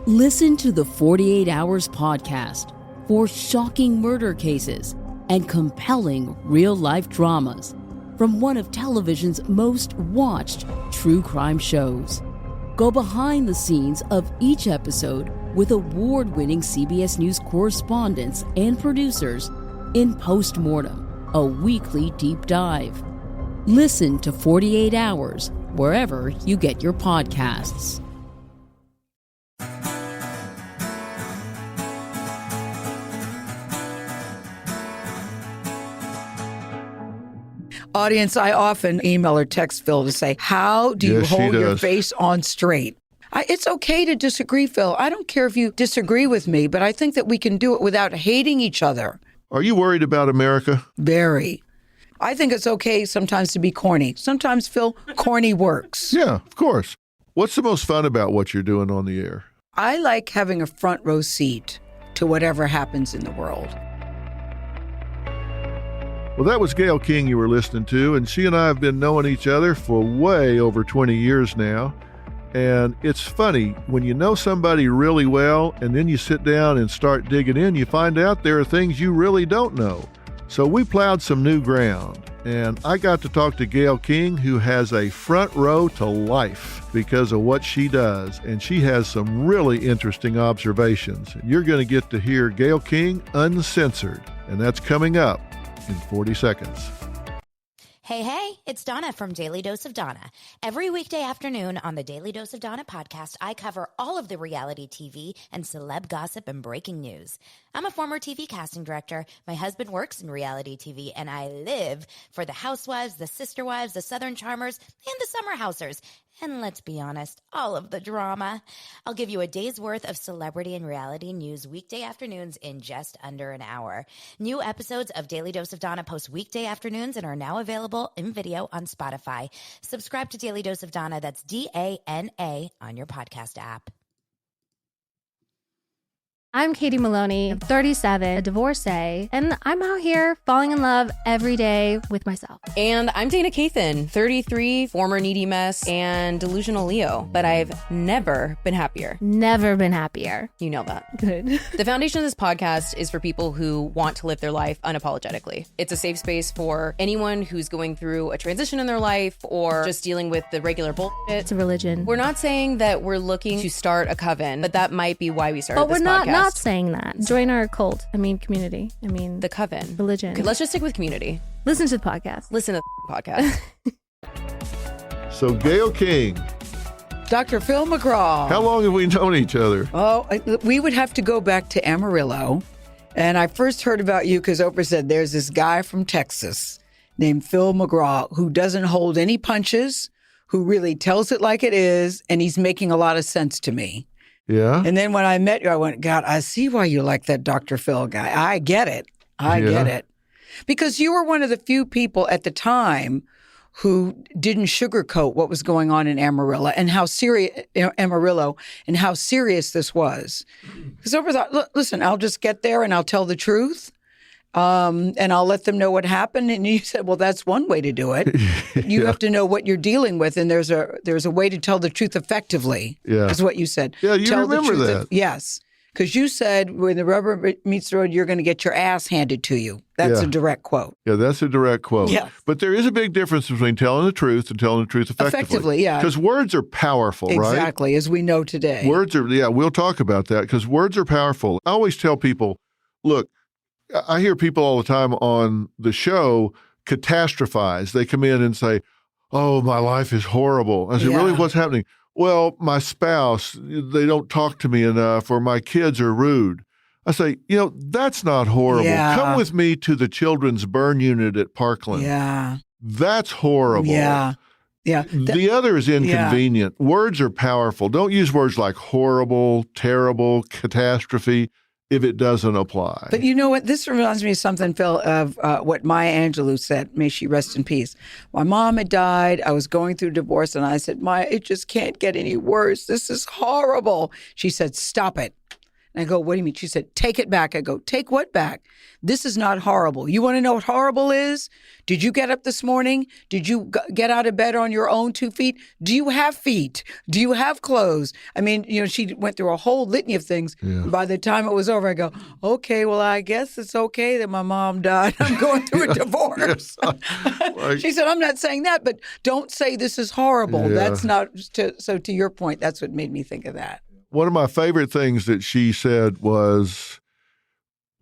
Listen to the 48 Hours podcast for shocking murder cases and compelling real-life dramas from one of television's most watched true crime shows. Go behind the scenes of each episode with award-winning CBS News correspondents and producers in Postmortem, a weekly deep dive. Listen to 48 Hours wherever you get your podcasts. Audience, I often email or text Phil to say, how do you hold your face on straight? It's okay to disagree, Phil. I don't care if you disagree with me, but I think that we can do it without hating each other. Are you worried about America? Very. I think it's okay sometimes to be corny. Sometimes, Phil, corny works. Yeah, of course. What's the most fun about what you're doing on the air? I like having a front row seat to whatever happens in the world. Well, that was Gayle King you were listening to, and she and I have been knowing each other for way over 20 years now. And it's funny, when you know somebody really well and then you sit down and start digging in, you find out there are things you really don't know. So we plowed some new ground, and I got to talk to Gayle King, who has a front row to life because of what she does, and she has some really interesting observations. And you're going to get to hear Gayle King uncensored, and that's coming up in 40 seconds. Hey, it's Donna from Daily Dose of Donna. Every weekday afternoon on the Daily Dose of Donna podcast, I cover all of the reality TV and celeb gossip and breaking news. I'm a former TV casting director. My husband works in reality TV, and I live for the Housewives, the Sister Wives, the Southern Charmers, and the Summer Housers. And let's be honest, all of the drama. I'll give you a day's worth of celebrity and reality news weekday afternoons in just under an hour. New episodes of Daily Dose of Donna post weekday afternoons and are now available in video on Spotify. Subscribe to Daily Dose of Donna, that's DANA, on your podcast app. I'm Katie Maloney, I'm 37, a divorcee, and I'm out here falling in love every day with myself. And I'm Dana Cathan, 33, former needy mess, and delusional Leo, but I've never been happier. Never been happier. You know that. Good. The foundation of this podcast is for people who want to live their life unapologetically. It's a safe space for anyone who's going through a transition in their life or just dealing with the regular bullshit. It's a religion. We're not saying that we're looking to start a coven, but that might be why we started but this we're podcast. not saying that. Join our cult. Community. The coven. Religion. Okay, let's just stick with community. Listen to the podcast. Listen to the podcast. So Gayle King, Dr. Phil McGraw. how long have we known each other? Oh, we would have to go back to Amarillo. And I first heard about you because Oprah said there's this guy from Texas named Phil McGraw who doesn't hold any punches, who really tells it like it is, and he's making a lot of sense to me. Yeah? And then when I met you, I went, God, I see why you like that Dr. Phil guy. I get it. I get it. Because you were one of the few people at the time who didn't sugarcoat what was going on in Amarillo and how serious this was. Because Oprah thought, listen, I'll just get there and I'll tell the truth. And I'll let them know what happened. And you said, well, that's one way to do it. You have to know what you're dealing with. And there's a way to tell the truth effectively, is what you said. Yeah, you remember that. Yes. Because you said when the rubber meets the road, you're going to get your ass handed to you. That's a direct quote. Yeah, that's a direct quote. Yeah. But there is a big difference between telling the truth and telling the truth effectively. Effectively, yeah. Because words are powerful, right? Exactly, as we know today. Words are, we'll talk about that because words are powerful. I always tell people, look, I hear people all the time on the show catastrophize. They come in and say, oh, my life is horrible. I say, really, what's happening? Well, my spouse, they don't talk to me enough, or my kids are rude. I say, that's not horrible. Yeah. Come with me to the children's burn unit at Parkland. Yeah. That's horrible. Yeah. Yeah. The other is inconvenient. Yeah. Words are powerful. Don't use words like horrible, terrible, catastrophe if it doesn't apply. But you know what? This reminds me of something, Phil, of what Maya Angelou said. May she rest in peace. My mom had died. I was going through divorce, and I said, Maya, it just can't get any worse. This is horrible. She said, stop it. And I go, what do you mean? She said, take it back. I go, take what back? This is not horrible. You want to know what horrible is? Did you get up this morning? Did you get out of bed on your own 2 feet? Do you have feet? Do you have clothes? I mean, she went through a whole litany of things. Yeah. By the time it was over, I go, okay, well, I guess it's okay that my mom died. I'm going through a divorce. She said, I'm not saying that, but don't say this is horrible. Yeah. That's not, so to your point, that's what made me think of that. One of my favorite things that she said was,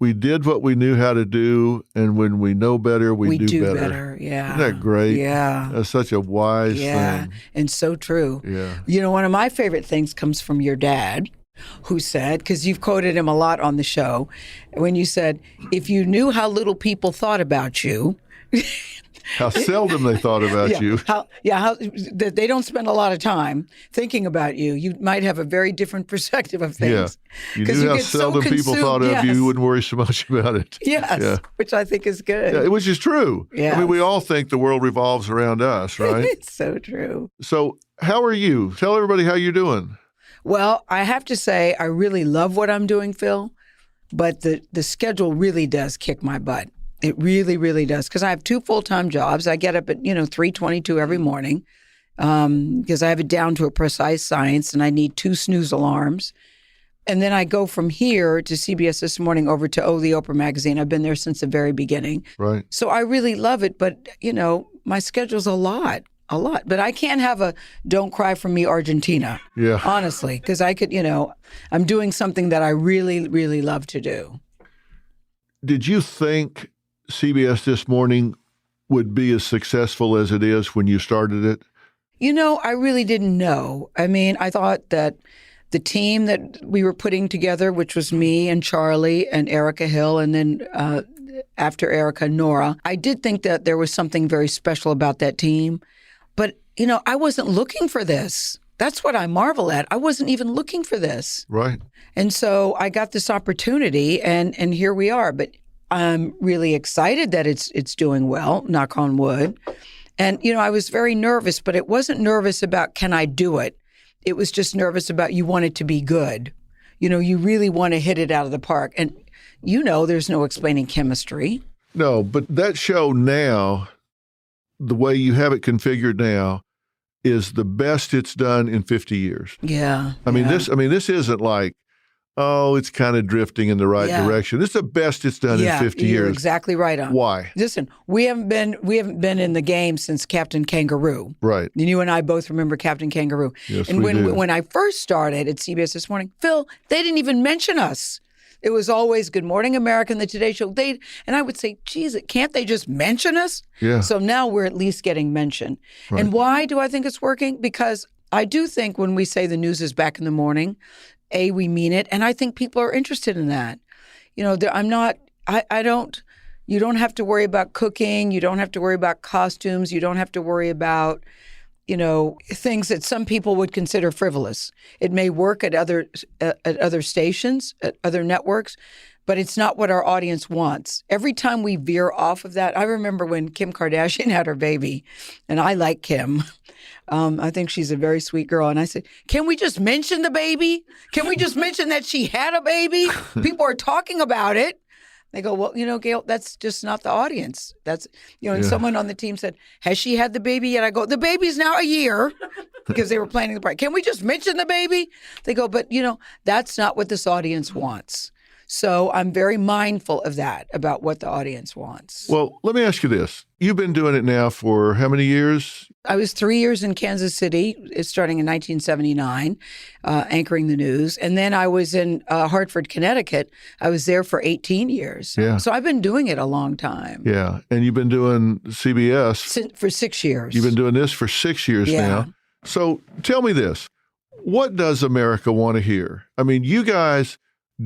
we did what we knew how to do, and when we know better, we do better. Yeah. Isn't that great? Yeah. That's such a wise thing. And so true. Yeah. One of my favorite things comes from your dad, who said, because you've quoted him a lot on the show, when you said, if you knew how little people thought about you... How seldom they thought about you. How they don't spend a lot of time thinking about you. You might have a very different perspective of things. Yeah. You knew how seldom people thought of you. You wouldn't worry so much about it. Yes, yeah. Which I think is good. Yeah, which is true. Yeah. I mean, we all think the world revolves around us, right? It's so true. So how are you? Tell everybody how you're doing. Well, I have to say I really love what I'm doing, Phil, but the schedule really does kick my butt. It really, really does, because I have 2 full-time jobs. I get up at, 3:22 every morning because I have it down to a precise science, and I need 2 snooze alarms. And then I go from here to CBS This Morning over to O The Oprah Magazine. I've been there since the very beginning. Right. So I really love it, but, my schedule's a lot. But I can't have a Don't Cry For Me Argentina, honestly, because I could, I'm doing something that I really, really love to do. Did you think CBS This Morning would be as successful as it is when you started it? I really didn't know. I mean, I thought that the team that we were putting together, which was me and Charlie and Erica Hill, and then after Erica, Nora, I did think that there was something very special about that team. But, I wasn't looking for this. That's what I marvel at. I wasn't even looking for this. Right. And so I got this opportunity, and here we are. But I'm really excited that it's doing well, knock on wood. And, I was very nervous, but it wasn't nervous about can I do it? It was just nervous about you want it to be good. You really want to hit it out of the park. And, there's no explaining chemistry. No, but that show now, the way you have it configured now, is the best it's done in 50 years. Yeah. This isn't like, it's kind of drifting in the right direction. This is the best it's done in 50 years. You're exactly right on. Why? Listen, we haven't been in the game since Captain Kangaroo. Right. And you and I both remember Captain Kangaroo. Yes, and we do. When I first started at CBS This Morning, Phil, they didn't even mention us. It was always Good Morning America and the Today Show. And I would say, geez, can't they just mention us? Yeah. So now we're at least getting mentioned. Right. And why do I think it's working? Because I do think when we say the news is back in the morning, we mean it. And I think people are interested in that. You don't have to worry about cooking. You don't have to worry about costumes. You don't have to worry about, things that some people would consider frivolous. It may work at other stations, at other networks, but it's not what our audience wants. Every time we veer off of that, I remember when Kim Kardashian had her baby, and I like Kim. I think she's a very sweet girl. And I said, can we just mention the baby? Can we just mention that she had a baby? People are talking about it. They go, well, Gayle, that's just not the audience. That's, and someone on the team said, has she had the baby yet? I go, the baby's now a year because they were planning the party. Can we just mention the baby? They go, but, that's not what this audience wants. So I'm very mindful of that, about what the audience wants. Well, let me ask you this. You've been doing it now for how many years? I was 3 years in Kansas City, starting in 1979, anchoring the news. And then I was in Hartford, Connecticut. I was there for 18 years. Yeah. So I've been doing it a long time. Yeah. And you've been doing CBS. For 6 years. You've been doing this for 6 years now. So tell me this. What does America want to hear? I mean, you guys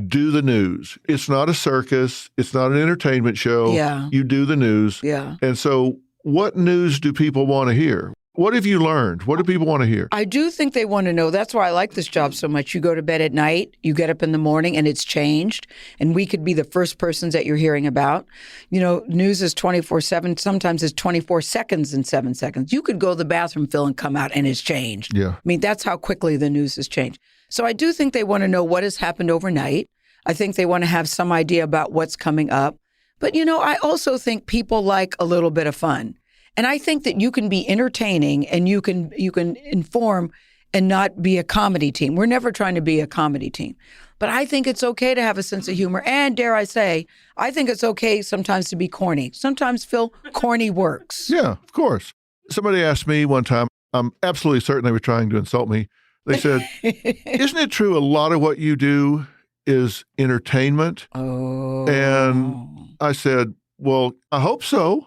do the news. It's not a circus. It's not an entertainment show. Yeah. You do the news. Yeah. And so what news do people want to hear? What have you learned? What do people want to hear? I do think they want to know. That's why I like this job so much. You go to bed at night, you get up in the morning, and it's changed. And we could be the first persons that you're hearing about. News is 24/7. Sometimes it's 24 seconds and 7 seconds. You could go to the bathroom, Phil, and come out, and it's changed. Yeah. I mean, that's how quickly the news has changed. So I do think they want to know what has happened overnight. I think they want to have some idea about what's coming up. But, I also think people like a little bit of fun. And I think that you can be entertaining and you can inform and not be a comedy team. We're never trying to be a comedy team. But I think it's okay to have a sense of humor. And dare I say, I think it's okay sometimes to be corny. Sometimes, Phil, corny works. Yeah, of course. Somebody asked me one time, I'm absolutely certain they were trying to insult me. They said, isn't it true a lot of what you do is entertainment? Oh. And I said, well, I hope so.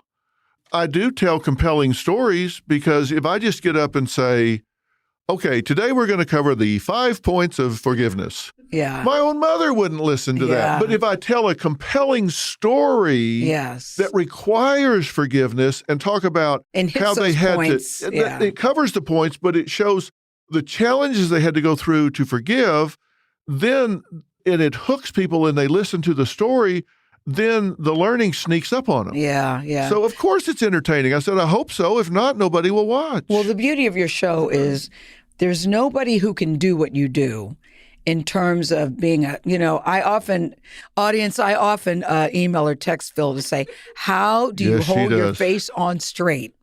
I do tell compelling stories because if I just get up and say, okay, today we're going to cover the 5 points of forgiveness. Yeah. My own mother wouldn't listen to that. But if I tell a compelling story that requires forgiveness and talk about how they had points. to, it covers the points, but it shows the challenges they had to go through to forgive, then and it hooks people and they listen to the story, then the learning sneaks up on them. Yeah, yeah. So, of course, it's entertaining. I said, I hope so. If not, nobody will watch. Well, the beauty of your show is there's nobody who can do what you do in terms of being I often email or text Phil to say, how do you hold your face on straight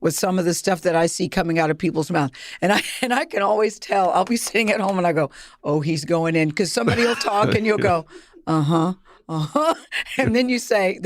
with some of the stuff that I see coming out of people's mouth? And I can always tell. I'll be sitting at home and I go, oh, he's going in, because somebody will talk and you'll go, uh-huh. And then you say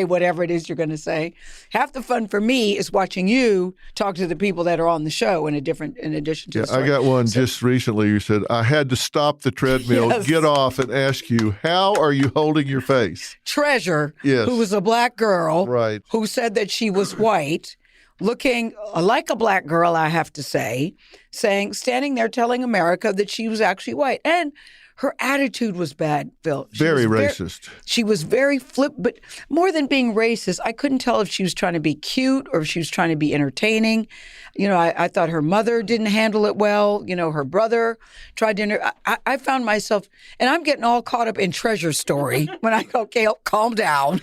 whatever it is you're going to say. Half the fun for me is watching you talk to the people that are on the show in addition to the story. I got one just recently. You said, I had to stop the treadmill, get off, and ask you, how are you holding your face? Treasure, who was a black girl, right, who said that she was white, looking like a black girl, I have to say, standing there telling America that she was actually white. And her attitude was bad, Phil. Very racist. She was very but more than being racist, I couldn't tell if she was trying to be cute or if she was trying to be entertaining. I thought her mother didn't handle it well. Her brother tried to. I found myself, and I'm getting all caught up in Treasure's story when I go, Gayle, calm down.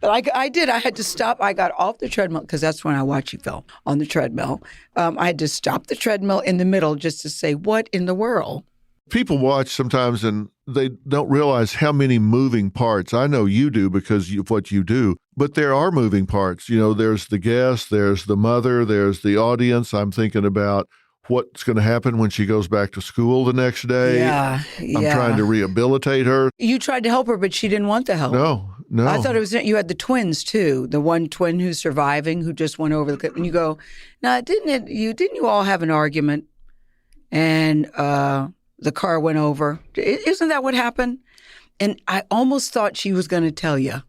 But I did. I had to stop. I got off the treadmill because that's when I watch you, Phil, on the treadmill. I had to stop the treadmill in the middle just to say, what in the world? People watch sometimes and they don't realize how many moving parts. I know you do because of what you do, but there are moving parts. There's the guest, there's the mother, there's the audience. I'm thinking about what's going to happen when she goes back to school the next day. Yeah. I'm trying to rehabilitate her. You tried to help her, but she didn't want the help. No. I thought it was, you had the twins too. The one twin who's surviving, who just went over the cliff. And you go, now, didn't you all have an argument and the car went over? Isn't that what happened? And I almost thought she was going to tell you.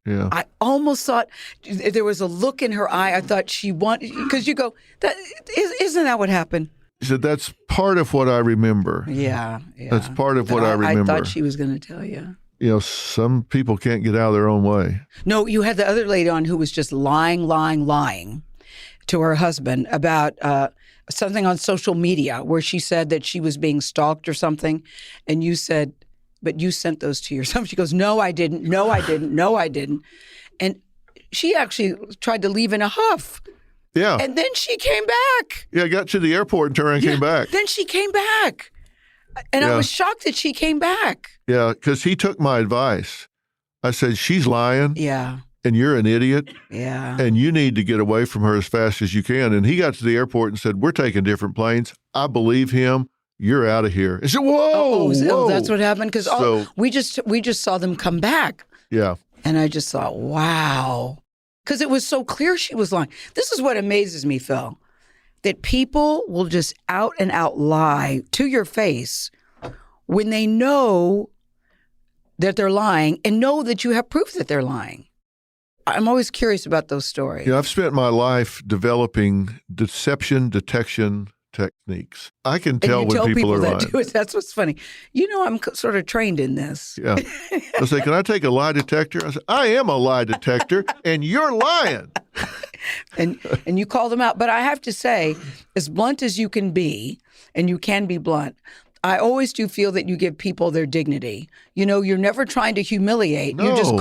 Yeah. I almost thought there was a look in her eye. I thought she wanted, because you go, isn't that what happened? He said, that's part of what I remember. Yeah. That's part of what I remember. I thought she was going to tell you. Some people can't get out of their own way. No, you had the other lady on who was just lying to her husband about something on social media where she said that she was being stalked or something. And you said, but you sent those to yourself. She goes, no, I didn't. No, I didn't. No, I didn't. And she actually tried to leave in a huff. Yeah. And then she came back. Yeah, got to the airport and turned around and came back. Then she came back. And I was shocked that she came back. Yeah, because he took my advice. I said, she's lying. Yeah. And you're an idiot. Yeah. And you need to get away from her as fast as you can. And he got to the airport and said, we're taking different planes. I believe him. You're out of here. I said, whoa. Oh, that's what happened? Because we just saw them come back. Yeah. And I just thought, wow. Because it was so clear she was lying. This is what amazes me, Phil, that people will just out and out lie to your face when they know that they're lying and know that you have proof that they're lying. I'm always curious about those stories. I've spent my life developing deception detection techniques. I can tell when people are lying. Do it. That's what's funny. I'm sort of trained in this. Yeah. I say, can I take a lie detector? I say, I am a lie detector, and you're lying. And you call them out. But I have to say, as blunt as you can be, and you can be blunt, I always do feel that you give people their dignity. You're never trying to humiliate. No. You just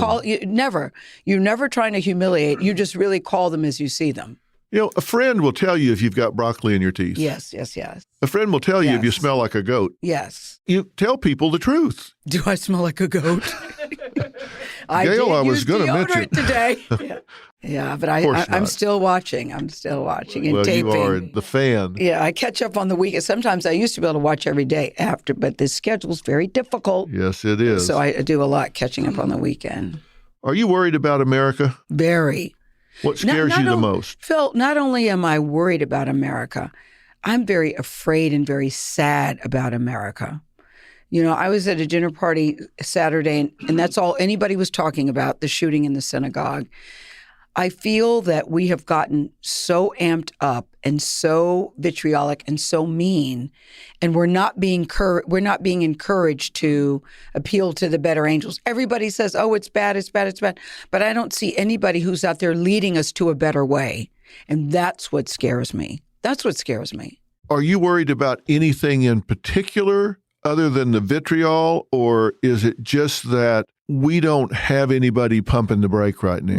never. You're never trying to humiliate. You just really call them as you see them. You know, a friend will tell you if you've got broccoli in your teeth. Yes, yes, yes. A friend will tell you if you Yes. smell like a goat. Yes. You tell people the truth. Do I smell like a goat? Gayle, I was going gonna to mention- today. Yeah, but course I'm not. still watching. I'm still watching and Well, taping. you are the fan. Yeah, I catch up on the weekend. Sometimes I used to be able to watch every day after, but the schedule's very difficult. Yes, it is. So I do a lot catching up on the weekend. Are you worried about America? Very. What scares Not you the on- most? Phil, not only am I worried about America, I'm very afraid and very sad about America. You know, I was at a dinner party Saturday, and that's all anybody was talking about, the shooting in the synagogue. I feel that we have gotten so amped up and so vitriolic and so mean, and we're not being encouraged to appeal to the better angels. Everybody says, "Oh, it's bad, it's bad, it's bad," but I don't see anybody who's out there leading us to a better way, and that's what scares me. That's what scares me. Are you worried about anything in particular other than the vitriol, or is it just that we don't have anybody pumping the brake right now?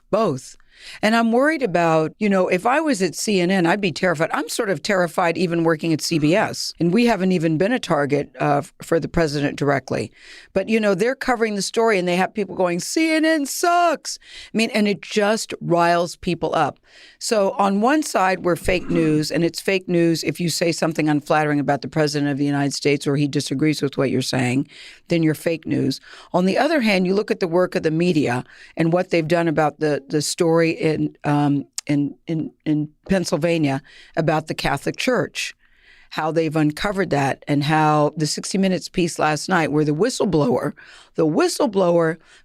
Both. And I'm worried about, you know, if I was at CNN, I'd be terrified. I'm sort of terrified even working at CBS. And we haven't even been a target for the president directly. But, you know, they're covering the story and they have people going, CNN sucks. I mean, and it just riles people up. So on one side, we're fake news, and it's fake news if you say something unflattering about the president of the United States or he disagrees with what you're saying, then you're fake news. On the other hand, you look at the work of the media and what they've done about the story in Pennsylvania about the Catholic Church, how they've uncovered that, and how the 60 Minutes piece last night where the whistleblower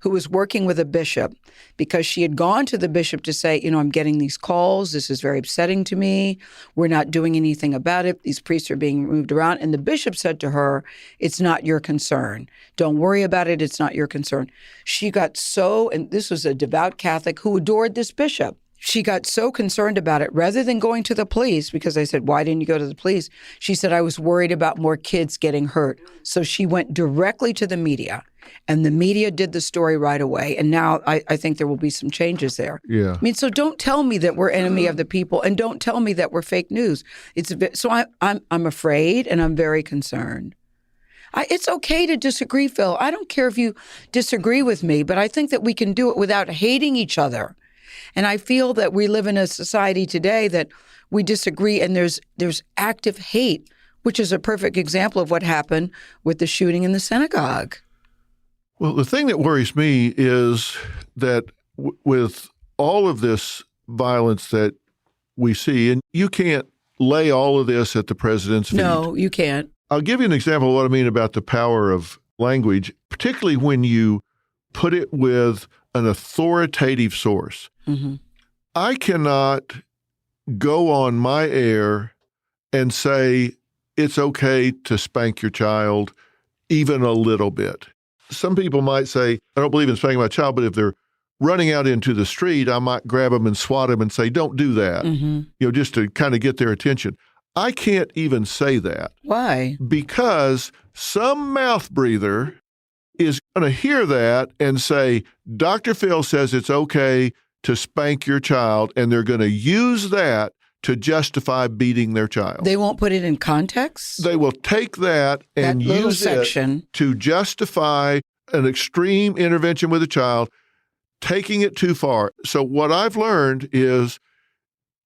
who was working with a bishop because she had gone to the bishop to say, you know, I'm getting these calls. This is very upsetting to me. We're not doing anything about it. These priests are being moved around. And the bishop said to her, it's not your concern. Don't worry about it. It's not your concern. She got so, and this was a devout Catholic who adored this bishop. She got so concerned about it, rather than going to the police, because I said, why didn't you go to the police? She said, I was worried about more kids getting hurt. So she went directly to the media, and the media did the story right away. And now I think there will be some changes there. Yeah. I mean, so don't tell me that we're enemy of the people, and don't tell me that we're fake news. So I'm afraid, and I'm very concerned. It's okay to disagree, Phil. I don't care if you disagree with me, but I think that we can do it without hating each other. And I feel that we live in a society today that we disagree, and there's active hate, which is a perfect example of what happened with the shooting in the synagogue. Well, the thing that worries me is that with all of this violence that we see, and you can't lay all of this at the president's feet. No, you can't. I'll give you an example of what I mean about the power of language, particularly when you put it with an authoritative source. Mm-hmm. I cannot go on my air and say it's okay to spank your child even a little bit. Some people might say, I don't believe in spanking my child, but if they're running out into the street, I might grab them and swat them and say, don't do that, Mm-hmm. just to kind of get their attention. I can't even say that. Why? Because some mouth breather is going to hear that and say, Dr. Phil says it's okay to spank your child, and they're going to use that to justify beating their child. They won't put it in context? They will take that and That little use section. it to justify an extreme intervention with a child, taking it too far. So what I've learned is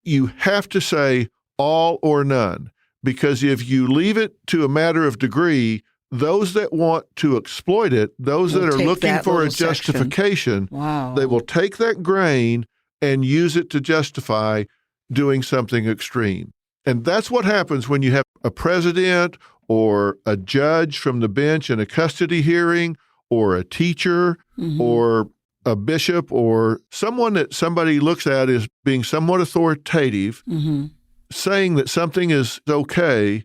you have to say all or none, because if you leave it to a matter of degree, those that want to exploit it, those Will that are take looking that for a little section. justification, Wow. they will take that grain and use it to justify doing something extreme. And that's what happens when you have a president or a judge from the bench in a custody hearing, or a teacher, Mhm. or a bishop, or someone that somebody looks at as being somewhat authoritative, Mm-hmm. saying that something is okay.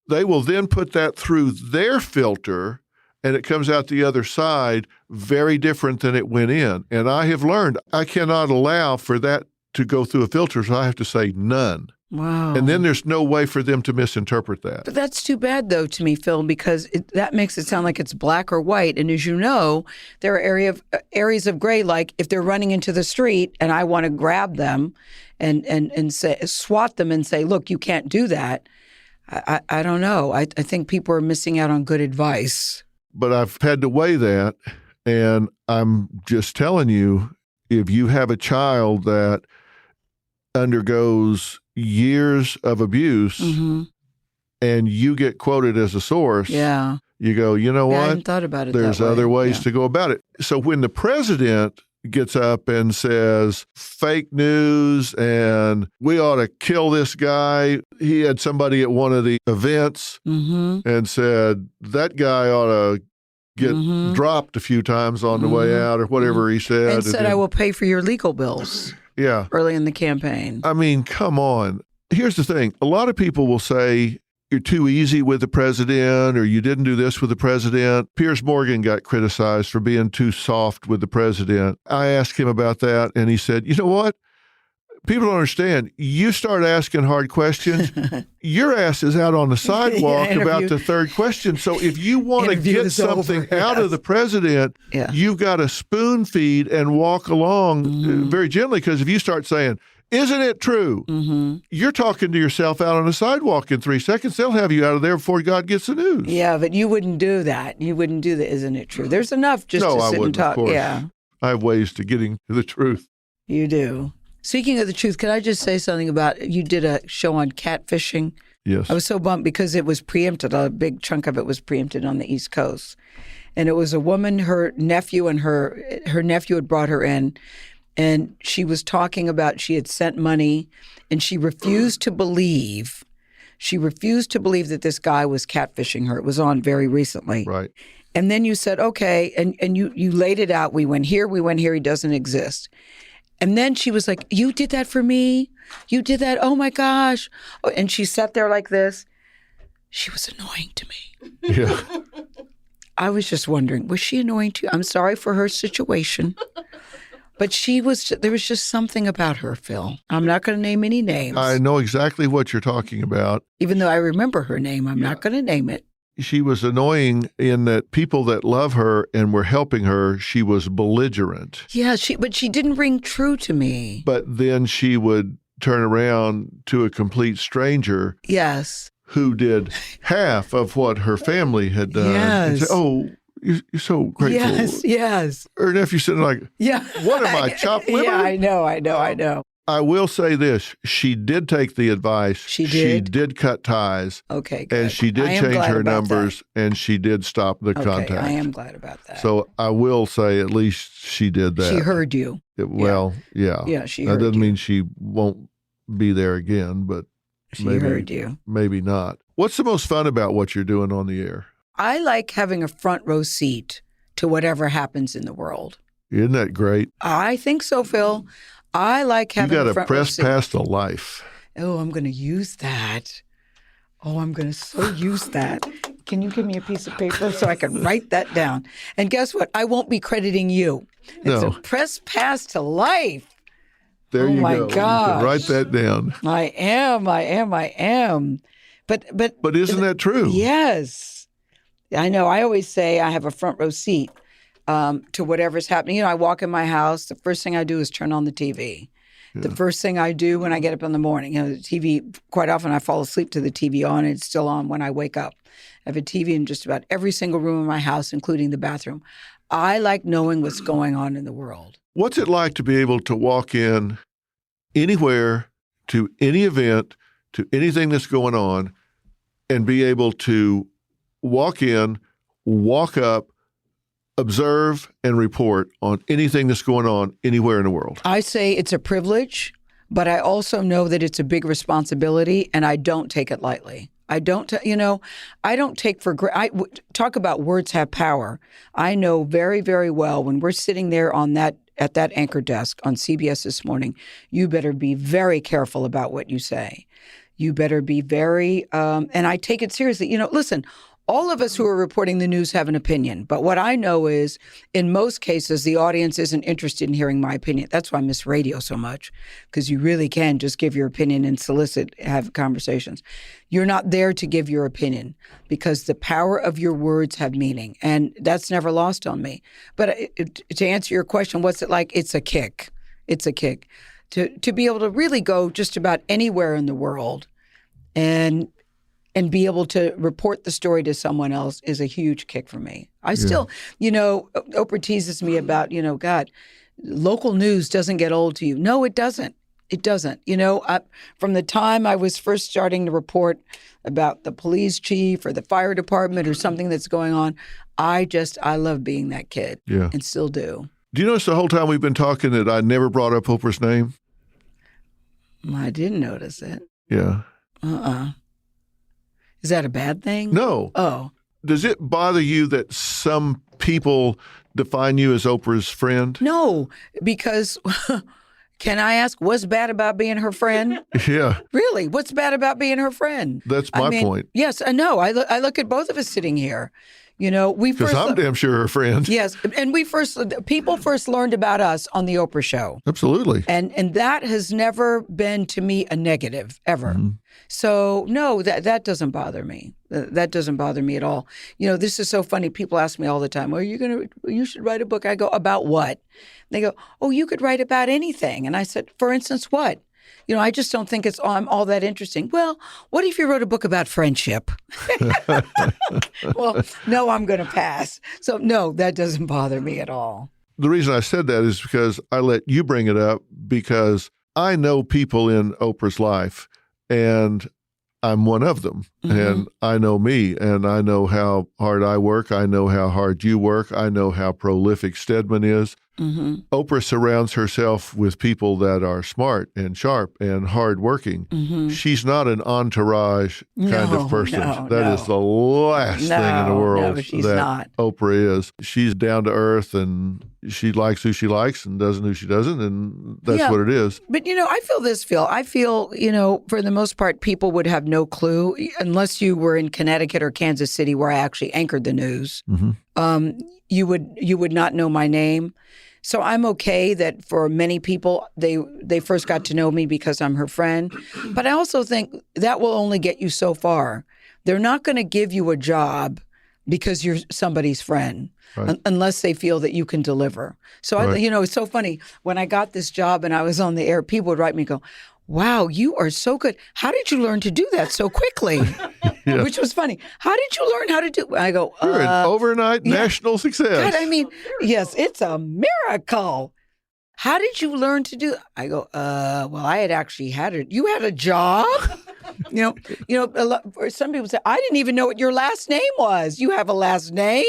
They will then put that through their filter, and it comes out the other side very different than it went in. And I have learned I cannot allow for that to go through a filter, so I have to say none. Wow. And then there's no way for them to misinterpret that. But that's too bad, though, to me, Phil, because that makes it sound like it's black or white. And as you know, there are areas of gray, like if they're running into the street and I want to grab them and say, swat them and say, look, you can't do that. I don't know. I think people are missing out on good advice. But I've had to weigh that, and I'm just telling you, if you have a child that undergoes years of abuse and you get quoted as a source, you go, you know I what? hadn't thought about it There's that way. other ways to go about it. So when the president gets up and says fake news and we ought to kill this guy, he had somebody at one of the events and said that guy ought to get dropped a few times on the way out or whatever he said. And said, I will pay for your legal bills. Yeah. Early in the campaign. I mean, come on. Here's the thing. A lot of people will say you're too easy with the president or you didn't do this with the president. Piers Morgan got criticized for being too soft with the president. I asked him about that, and he said, you know what? People don't understand. You start asking hard questions, your ass is out on the sidewalk about the third question. So if you want to get something out of the president, you've got to spoon feed and walk along very gently, because if you start saying, isn't it true? You're talking to yourself out on the sidewalk in 3 seconds. They'll have you out of there before God gets the news. Yeah, but you wouldn't do that. You wouldn't do that. Isn't it true? There's enough just to sit and talk. Of course. Yeah. I have ways to getting to the truth. You do. Speaking of the truth, can I just say something about, you did a show on catfishing? Yes. I was so bummed because it was preempted. A big chunk of it was preempted on the East Coast. And it was a woman, her nephew, and her nephew had brought her in. And she was talking about she had sent money, and she refused to believe that this guy was catfishing her. It was on very recently. Right. And then you said, okay, and you laid it out. We went here, he doesn't exist. And then she was like, you did that for me? You did that? Oh my gosh. And she sat there like this. She was annoying to me. Yeah. I was just wondering, was she annoying to you? I'm sorry for her situation. But there was just something about her, Phil. I'm not going to name any names. I know exactly what you're talking about. Even though I remember her name, I'm not going to name it. She was annoying in that people that love her and were helping her, she was belligerent. Yeah, but she didn't ring true to me. But then she would turn around to a complete stranger. Yes. Who did half of what her family had done. Yes. And say, oh, you're so grateful. Yes. Her nephew sitting like, what am I, chopped liver? Yeah, I know. I will say this. She did take the advice. She did? She did cut ties. Okay, good. And she did change her numbers, and she did stop the contact. I am glad about that. So I will say at least she did that. She heard you. Yeah. Yeah, she heard you. That doesn't mean she won't be there again, but she heard you. Maybe not. What's the most fun about what you're doing on the air? I like having a front row seat to whatever happens in the world. Isn't that great? I think so, Phil. I like having a front row seat. You got to press past the life. Oh, I'm going to use that. Oh, I'm going to so use that. Can you give me a piece of paper so I can write that down? And guess what? I won't be crediting you. It's a press past to life. There you go. Oh, my gosh. You can write that down. I am. But isn't that true? Yes. I know. I always say I have a front row seat to whatever's happening. You know, I walk in my house. The first thing I do is turn on the TV. Yeah. The first thing I do when I get up in the morning, the TV, quite often I fall asleep to the TV on, and it's still on when I wake up. I have a TV in just about every single room in my house, including the bathroom. I like knowing what's going on in the world. What's it like to be able to walk in anywhere, to any event, to anything that's going on, and be able to walk in, walk up, observe, and report on anything that's going on anywhere in the world? I say it's a privilege, but I also know that it's a big responsibility, and I don't take it lightly. I don't take for granted. Talk about words have power. I know very, very well when we're sitting there at that anchor desk on CBS This Morning, you better be very careful about what you say. You better be very, and I take it seriously. Listen, all of us who are reporting the news have an opinion. But what I know is, in most cases, the audience isn't interested in hearing my opinion. That's why I miss radio so much, because you really can just give your opinion and have conversations. You're not there to give your opinion, because the power of your words have meaning. And that's never lost on me. But to answer your question, what's it like? It's a kick. It's a kick. to be able to really go just about anywhere in the world and be able to report the story to someone else is a huge kick for me. I still, Oprah teases me about, God, local news doesn't get old to you. No, it doesn't. It doesn't. From the time I was first starting to report about the police chief or the fire department or something that's going on, I love being that kid and still do. Do you notice the whole time we've been talking that I never brought up Oprah's name? I didn't notice it. Yeah. Is that a bad thing? No. Oh. Does it bother you that some people define you as Oprah's friend? No, because can I ask what's bad about being her friend? Yeah. Really? What's bad about being her friend? That's my point. Yes, I know. I look at both of us sitting here. Because I'm damn sure her friend. Yes, and people first learned about us on the Oprah Show. Absolutely. And that has never been to me a negative ever. Mm-hmm. So no, that doesn't bother me. That doesn't bother me at all. This is so funny. People ask me all the time, you should write a book. I go, about what? They go, oh, you could write about anything. And I said, for instance, what? I just don't think I'm all that interesting. Well, what if you wrote a book about friendship? Well, no, I'm going to pass. So no, that doesn't bother me at all. The reason I said that is because I let you bring it up because I know people in Oprah's life and I'm one of them. Mm-hmm. And I know me and I know how hard I work. I know how hard you work. I know how prolific Stedman is. Mm-hmm. Oprah surrounds herself with people that are smart and sharp and hardworking. Mm-hmm. She's not an entourage kind of person. That is the last thing in the world that Oprah is. She's down to earth and she likes who she likes and doesn't who she doesn't, and that's what it is. But, I feel this, Phil. I feel, for the most part, people would have no clue unless you were in Connecticut or Kansas City where I actually anchored the news. Mm-hmm. You would not know my name. So I'm okay that for many people, they first got to know me because I'm her friend. But I also think that will only get you so far. They're not going to give you a job because you're somebody's friend, right, unless they feel that you can deliver. So, right, it's so funny. When I got this job and I was on the air, people would write me and go, wow, you are so good. How did you learn to do that so quickly? Yeah. Which was funny. How did you learn how to do? I go, you're an overnight national success. God, yes, it's a miracle. How did you learn to do? I go, well, I had actually you had a job. Some people say, I didn't even know what your last name was. You have a last name?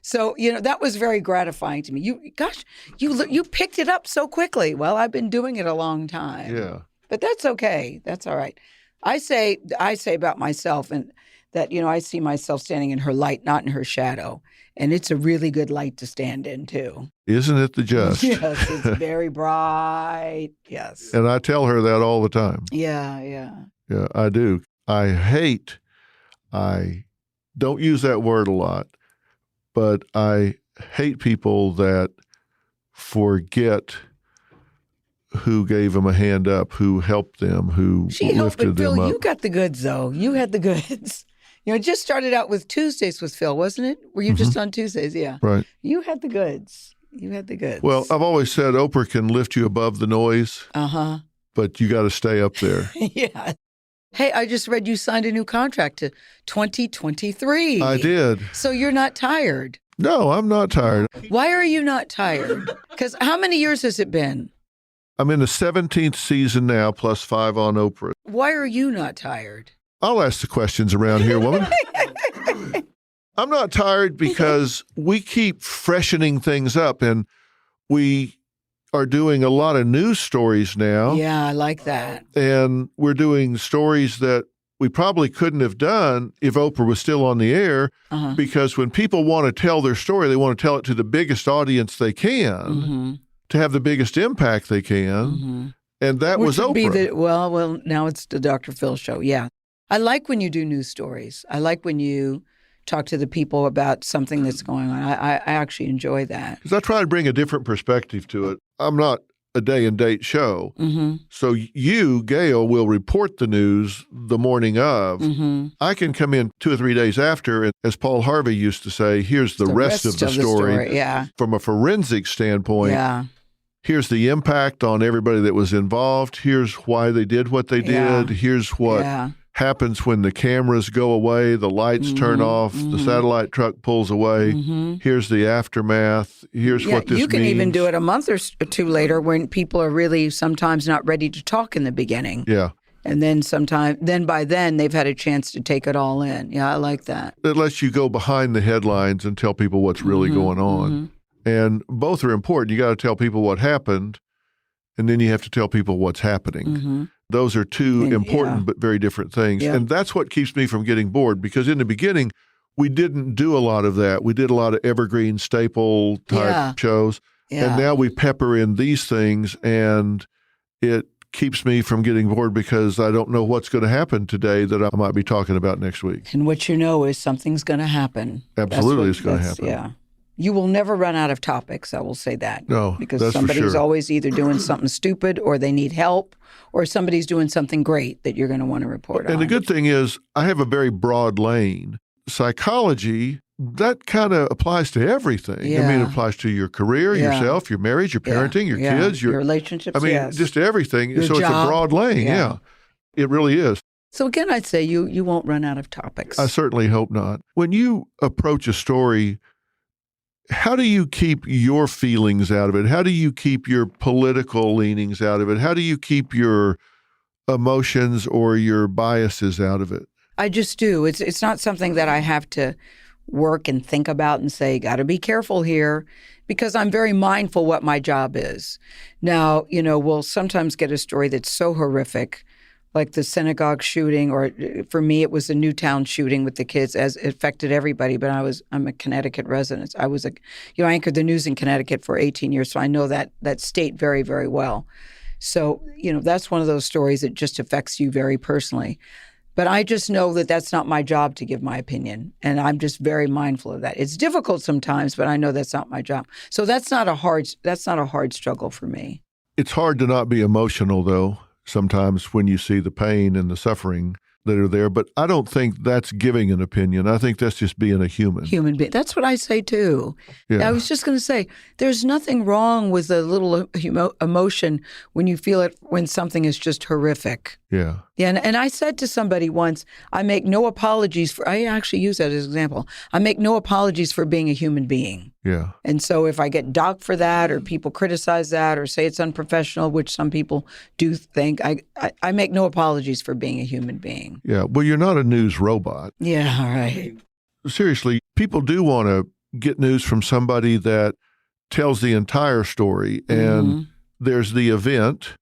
So, that was very gratifying to me. You picked it up so quickly. Well, I've been doing it a long time. Yeah. But that's okay. That's all right. I say about myself and that, I see myself standing in her light, not in her shadow. And it's a really good light to stand in, too. Isn't it the just? Yes, it's very bright. Yes. And I tell her that all the time. Yeah. Yeah, I do. I don't use that word a lot, but I hate people that forget who gave them a hand up, who helped them, who lifted them up. You got the goods, though. You had the goods. It just started out with Tuesdays with Phil, wasn't it? Were you just on Tuesdays? Yeah. Right. You had the goods. Well, I've always said Oprah can lift you above the noise. Uh-huh. But you got to stay up there. Yeah. Hey, I just read you signed a new contract to 2023. I did. So you're not tired? No, I'm not tired. Why are you not tired? Because how many years has it been? I'm in the 17th season now, plus 5 on Oprah. Why are you not tired? I'll ask the questions around here, woman. I'm not tired because we keep freshening things up, and we are doing a lot of news stories now. Yeah, I like that. And we're doing stories that we probably couldn't have done if Oprah was still on the air, because when people want to tell their story, they want to tell it to the biggest audience they can, to have the biggest impact they can. And that was Oprah. Well, now it's the Dr. Phil show. Yeah. I like when you do news stories. I like when you talk to the people about something that's going on. I actually enjoy that. Because I try to bring a different perspective to it. I'm not a day and date show. So you, Gayle, will report the news the morning of. I can come in 2 or 3 days after, and as Paul Harvey used to say, here's the rest of the story. Yeah. From a forensic standpoint. Yeah. here's the impact on everybody that was involved. Here's why they did what they did. Here's what happens when the cameras go away, the lights turn off, the satellite truck pulls away. Here's the aftermath. Here's what this means. You can even do it a month or two later when people are really sometimes not ready to talk in the beginning. Yeah. And then by then they've had a chance to take it all in. Yeah, I like that. It lets you go behind the headlines and tell people what's really going on. And both are important. You got to tell people what happened, and then you have to tell people what's happening. Those are two important but very different things. And that's what keeps me from getting bored, because in the beginning, we didn't do a lot of that. We did a lot of evergreen staple type shows. And now we pepper in these things, and it keeps me from getting bored because I don't know what's going to happen today that I might be talking about next week. And what you know is something's going to happen. Absolutely, it's going to happen. Yeah. You will never run out of topics, I will say that. No, because that's somebody's for sure. always either doing something stupid or they need help, or somebody's doing something great that you're going to want to report on. And the good thing is I have a very broad lane. Psychology, that kind of applies to everything. I mean, it applies to your career, yourself, your marriage, your parenting, your kids, your relationships. I mean, just everything. Your so job. It's a broad lane. Yeah. It really is. So again, I'd say you won't run out of topics. I certainly hope not. When you approach a story, how do you keep your feelings out of it? How do you keep your political leanings out of it? How do you keep your emotions or your biases out of it? I just do. It's not something that I have to work and think about and say, got to be careful here, because I'm very mindful what my job is. Now, we'll sometimes get a story that's so horrific, like the synagogue shooting, or for me, it was the Newtown shooting with the kids, as it affected everybody. But I'm a Connecticut resident. I anchored the news in Connecticut for 18 years, so I know that state very, very well. So, that's one of those stories that just affects you very personally. But I just know that that's not my job to give my opinion, and I'm just very mindful of that. It's difficult sometimes, but I know that's not my job. So that's not a hard struggle for me. It's hard to not be emotional, though, sometimes when you see the pain and the suffering that are there. But I don't think that's giving an opinion. I think that's just being a human. Human being. That's what I say, too. Yeah. I was just going to say, there's nothing wrong with a little emotion when you feel it when something is just horrific. Yeah. Yeah, and I said to somebody once, I make no apologies for, I actually use that as an example, I make no apologies for being a human being. Yeah. And so if I get docked for that, or people criticize that, or say it's unprofessional, which some people do think, I make no apologies for being a human being. Yeah. Well, you're not a news robot. Yeah, all right. Seriously, people do want to get news from somebody that tells the entire story. And there's the event,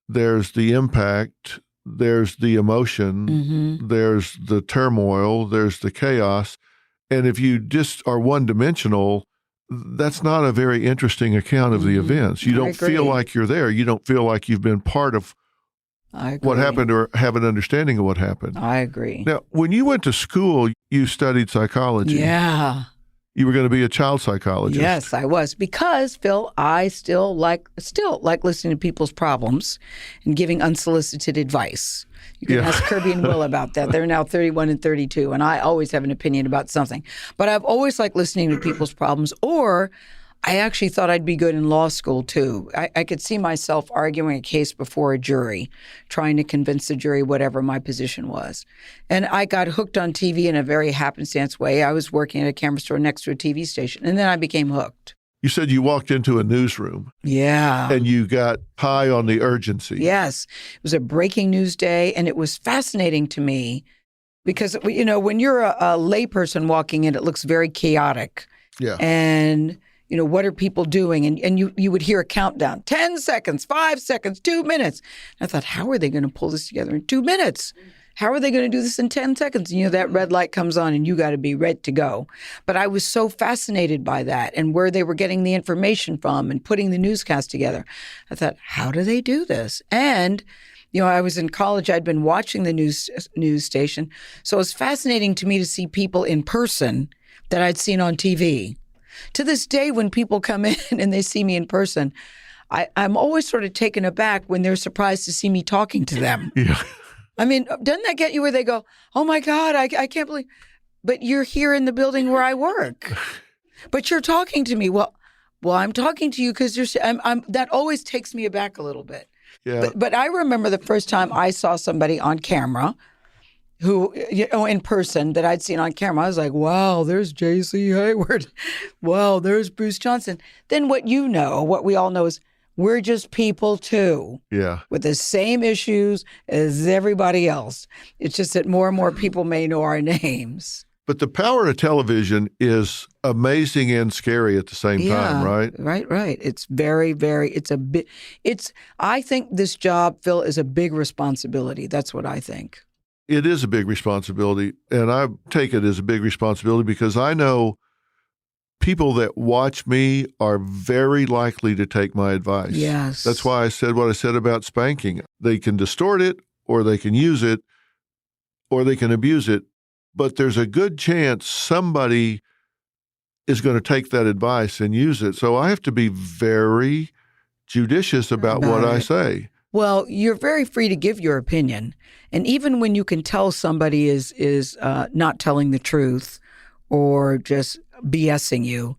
there's the impact, there's the emotion, there's the turmoil, there's the chaos. And if you just are one-dimensional, that's not a very interesting account of the events. You don't feel like you're there. You don't feel like you've been part of what happened or have an understanding of what happened. I agree. Now, when you went to school, you studied psychology. Yeah. You were going to be a child psychologist. Yes, I was. Because, Phil, I still like listening to people's problems and giving unsolicited advice. You can ask Kirby and Will about that. They're now 31 and 32, and I always have an opinion about something. But I've always liked listening to people's problems, or I actually thought I'd be good in law school, too. I could see myself arguing a case before a jury, trying to convince the jury whatever my position was. And I got hooked on TV in a very happenstance way. I was working at a camera store next to a TV station, and then I became hooked. You said you walked into a newsroom. Yeah. And you got high on the urgency. Yes. It was a breaking news day, and it was fascinating to me because, when you're a layperson walking in, it looks very chaotic. Yeah. And what are people doing? And you would hear a countdown, 10 seconds, 5 seconds, 2 minutes. And I thought, how are they going to pull this together in 2 minutes? How are they going to do this in 10 seconds? That red light comes on and you got to be ready to go. But I was so fascinated by that and where they were getting the information from and putting the newscast together. I thought, how do they do this? And I was in college. I'd been watching the news station. So it was fascinating to me to see people in person that I'd seen on TV. To this day, when people come in and they see me in person, I'm always sort of taken aback when they're surprised to see me talking to them. Yeah. I mean, doesn't that get you where they go, oh, my God, I can't believe, but you're here in the building where I work, but you're talking to me. Well, Well, I'm talking to you because that always takes me aback a little bit. Yeah. But I remember the first time I saw somebody on camera who, in person that I'd seen on camera, I was like, wow, there's J.C. Hayward. Wow, there's Bruce Johnson. Then what we all know is we're just people too. Yeah. With the same issues as everybody else. It's just that more and more people may know our names. But the power of television is amazing and scary at the same time, right? Right. It's very, very, I think this job, Phil, is a big responsibility. That's what I think. It is a big responsibility, and I take it as a big responsibility because I know people that watch me are very likely to take my advice. Yes. That's why I said what I said about spanking. They can distort it, or they can use it, or they can abuse it. But there's a good chance somebody is going to take that advice and use it. So I have to be very judicious about what I say. Well, you're very free to give your opinion. And even when you can tell somebody is not telling the truth or just BSing you,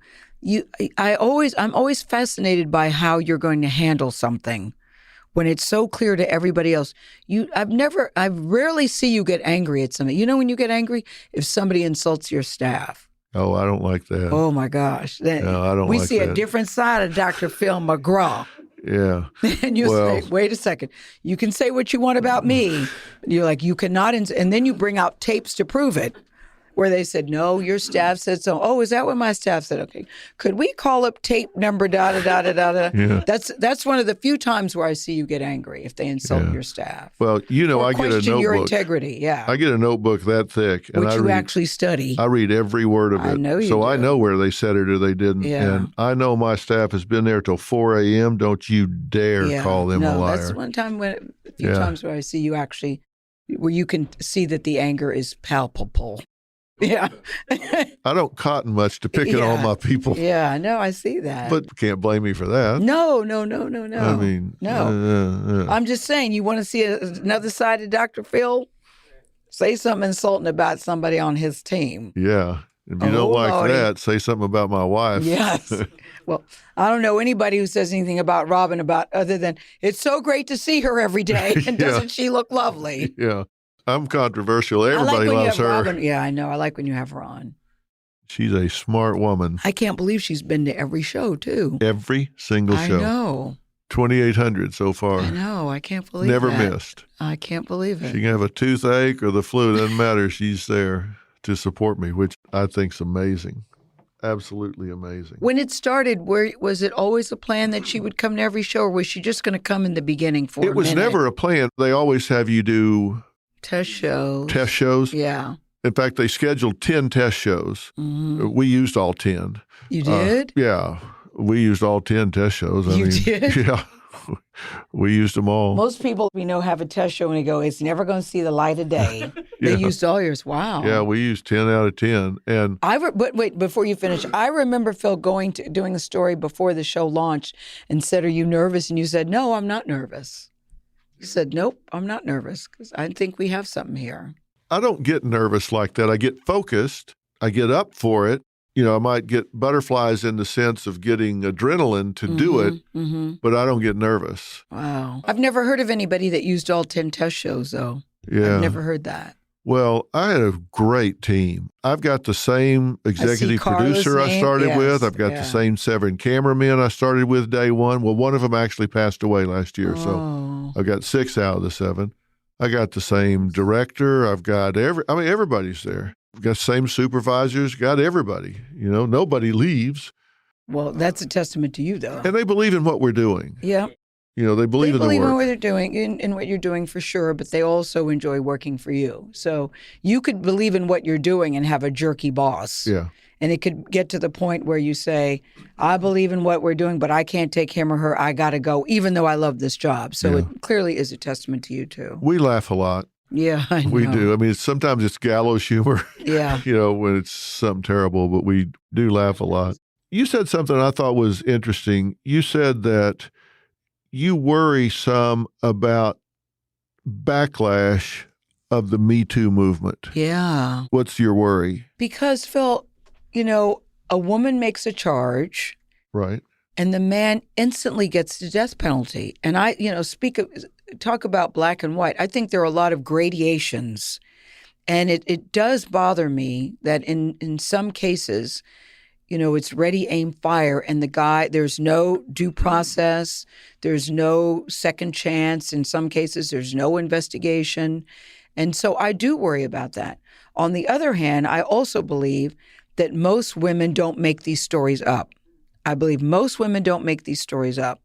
I'm always fascinated by how you're going to handle something when it's so clear to everybody else. I rarely see you get angry at somebody. You know when you get angry? If somebody insults your staff. Oh, I don't like that. Oh, my gosh. No, I don't we like see that. a different side of Dr. Phil McGraw. Yeah. And you say, wait a second. You can say what you want about me. And you're like, you cannot. And then you bring out tapes to prove it. Where they said, no, your staff said so. Oh, is that what my staff said? Okay. Could we call up tape number da-da-da-da-da-da? Yeah. That's one of the few times where I see you get angry if they insult your staff. Well, I get a question your notebook. integrity, yeah. I get a notebook that thick. And Which you actually study. I read every word of it. I know you So do. I know where they said it or they didn't. Yeah. And I know my staff has been there till 4 a.m. Don't you dare call them a liar. That's one time a few times where I see you actually, where you can see that the anger is palpable. Yeah. I don't cotton much to picking on my people. Yeah, no, I see that. But can't blame me for that. No. I mean, no. I'm just saying, you want to see another side of Dr. Phil? Say something insulting about somebody on his team. Yeah. If you don't like Lordy. that, say something about my wife. Yes. Well, I don't know anybody who says anything about Robin other than, it's so great to see her every day, and doesn't she look lovely? Yeah. I'm controversial. Everybody I like when loves you have her. Robin. Yeah, I know. I like when you have her on. She's a smart woman. I can't believe she's been to every show, too. Every single show. I know. 2,800 so far. I know. I can't believe Never that. missed. I can't believe it. She can have a toothache or the flu. It doesn't matter. She's there to support me, which I think's amazing. Absolutely amazing. When it started, was it always a plan that she would come to every show, or was she just going to come in the beginning for a minute? It was never a plan. They always have you do Test shows. Yeah. In fact, they scheduled 10 test shows. Mm-hmm. We used all 10. You did? Yeah. We used all 10 test shows. You did? Yeah. We used them all. Most people we know have a test show and they go, it's never going to see the light of day. They used all yours. Wow. Yeah, we used 10 out of 10. And but wait, before you finish, I remember Phil doing a story before the show launched and said, are you nervous? And you said, no, I'm not nervous. You said, nope, I'm not nervous because I think we have something here. I don't get nervous like that. I get focused. I get up for it. You know, I might get butterflies in the sense of getting adrenaline to do it, but I don't get nervous. Wow. I've never heard of anybody that used all 10 test shows, though. Yeah. I've never heard that. Well, I had a great team. I've got the same executive producer I started with. I've got the same 7 cameramen I started with day one. Well, one of them actually passed away last year, so I've got 6 out of the 7. I got the same director. I've got everybody's there. I've got the same supervisors, got everybody. You know, nobody leaves. Well, that's a testament to you, though. And they believe in what we're doing. Yeah. You know, they believe in the work. They believe in what they're doing, in what you're doing for sure, but they also enjoy working for you. So you could believe in what you're doing and have a jerky boss. Yeah. And it could get to the point where you say, I believe in what we're doing, but I can't take him or her. I got to go, even though I love this job. So it clearly is a testament to you, too. We laugh a lot. Yeah, I know. We do. I mean, sometimes it's gallows humor. Yeah. You know, when it's something terrible, but we do laugh a lot. You said something I thought was interesting. You said that you worry some about backlash of the Me Too movement. Yeah. What's your worry? Because, Phil, you know, a woman makes a charge. Right. and the man instantly gets the death penalty. And I, talk about black and white. I think there are a lot of gradations. And it does bother me that in some cases, it's ready, aim, fire. And the guy, there's no due process. There's no second chance. In some cases, there's no investigation. And so I do worry about that. On the other hand, I also believe that most women don't make these stories up. I believe most women don't make these stories up.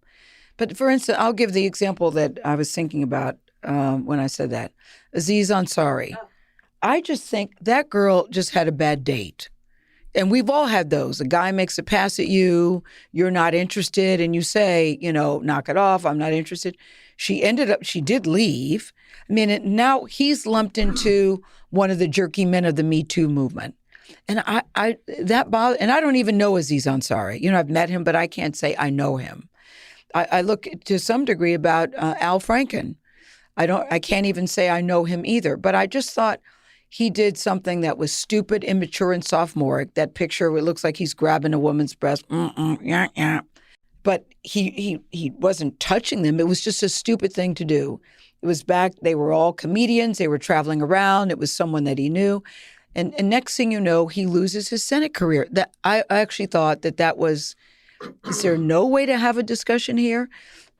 But for instance, I'll give the example that I was thinking about when I said that. Aziz Ansari. I just think that girl just had a bad date. And we've all had those. A guy makes a pass at you, you're not interested, and you say, knock it off, I'm not interested. She did leave. I mean, now he's lumped into one of the jerky men of the Me Too movement. And that bothers, and I don't even know Aziz Ansari. I've met him, but I can't say I know him. I look to some degree about Al Franken. I can't even say I know him either. But I just thought he did something that was stupid, immature, and sophomoric. That picture where it looks like he's grabbing a woman's breast. Yeah. But he wasn't touching them. It was just a stupid thing to do. It was back, they were all comedians. They were traveling around. It was someone that he knew. And next thing you know, he loses his Senate career. That I actually thought that was, is there no way to have a discussion here?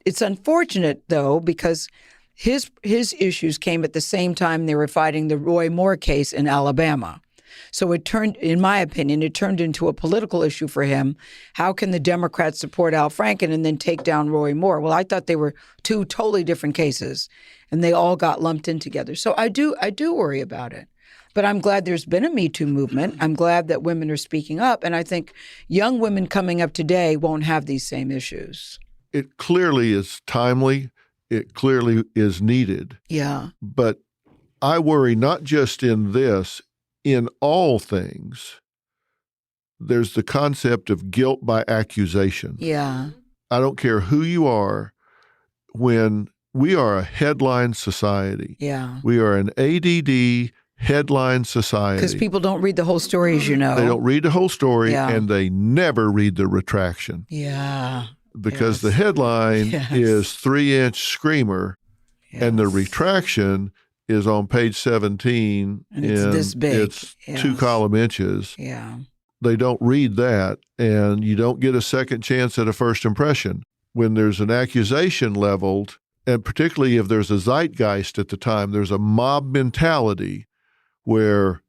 It's unfortunate, though, because his issues came at the same time they were fighting the Roy Moore case in Alabama. So it turned, in my opinion, into a political issue for him. How can the Democrats support Al Franken and then take down Roy Moore? Well, I thought they were two totally different cases, and they all got lumped in together. So I do worry about it. But I'm glad there's been a Me Too movement. I'm glad that women are speaking up. And I think young women coming up today won't have these same issues. It clearly is timely. It clearly is needed. Yeah. But I worry not just in this, in all things, there's the concept of guilt by accusation. Yeah. I don't care who you are, when we are a headline society. Yeah. We are an ADD headline society. Because people don't read the whole story, as you know. They don't read the whole story, Yeah. and they never read the retraction. Yeah. Because Yes. the headline Yes. is 3-inch screamer, and the Yes. retraction is on page 17. And it's this big. It's Yes. 2 inches. Yeah. They don't read that, and you don't get a second chance at a first impression. When there's an accusation leveled, and particularly if there's a zeitgeist at the time, there's a mob mentality where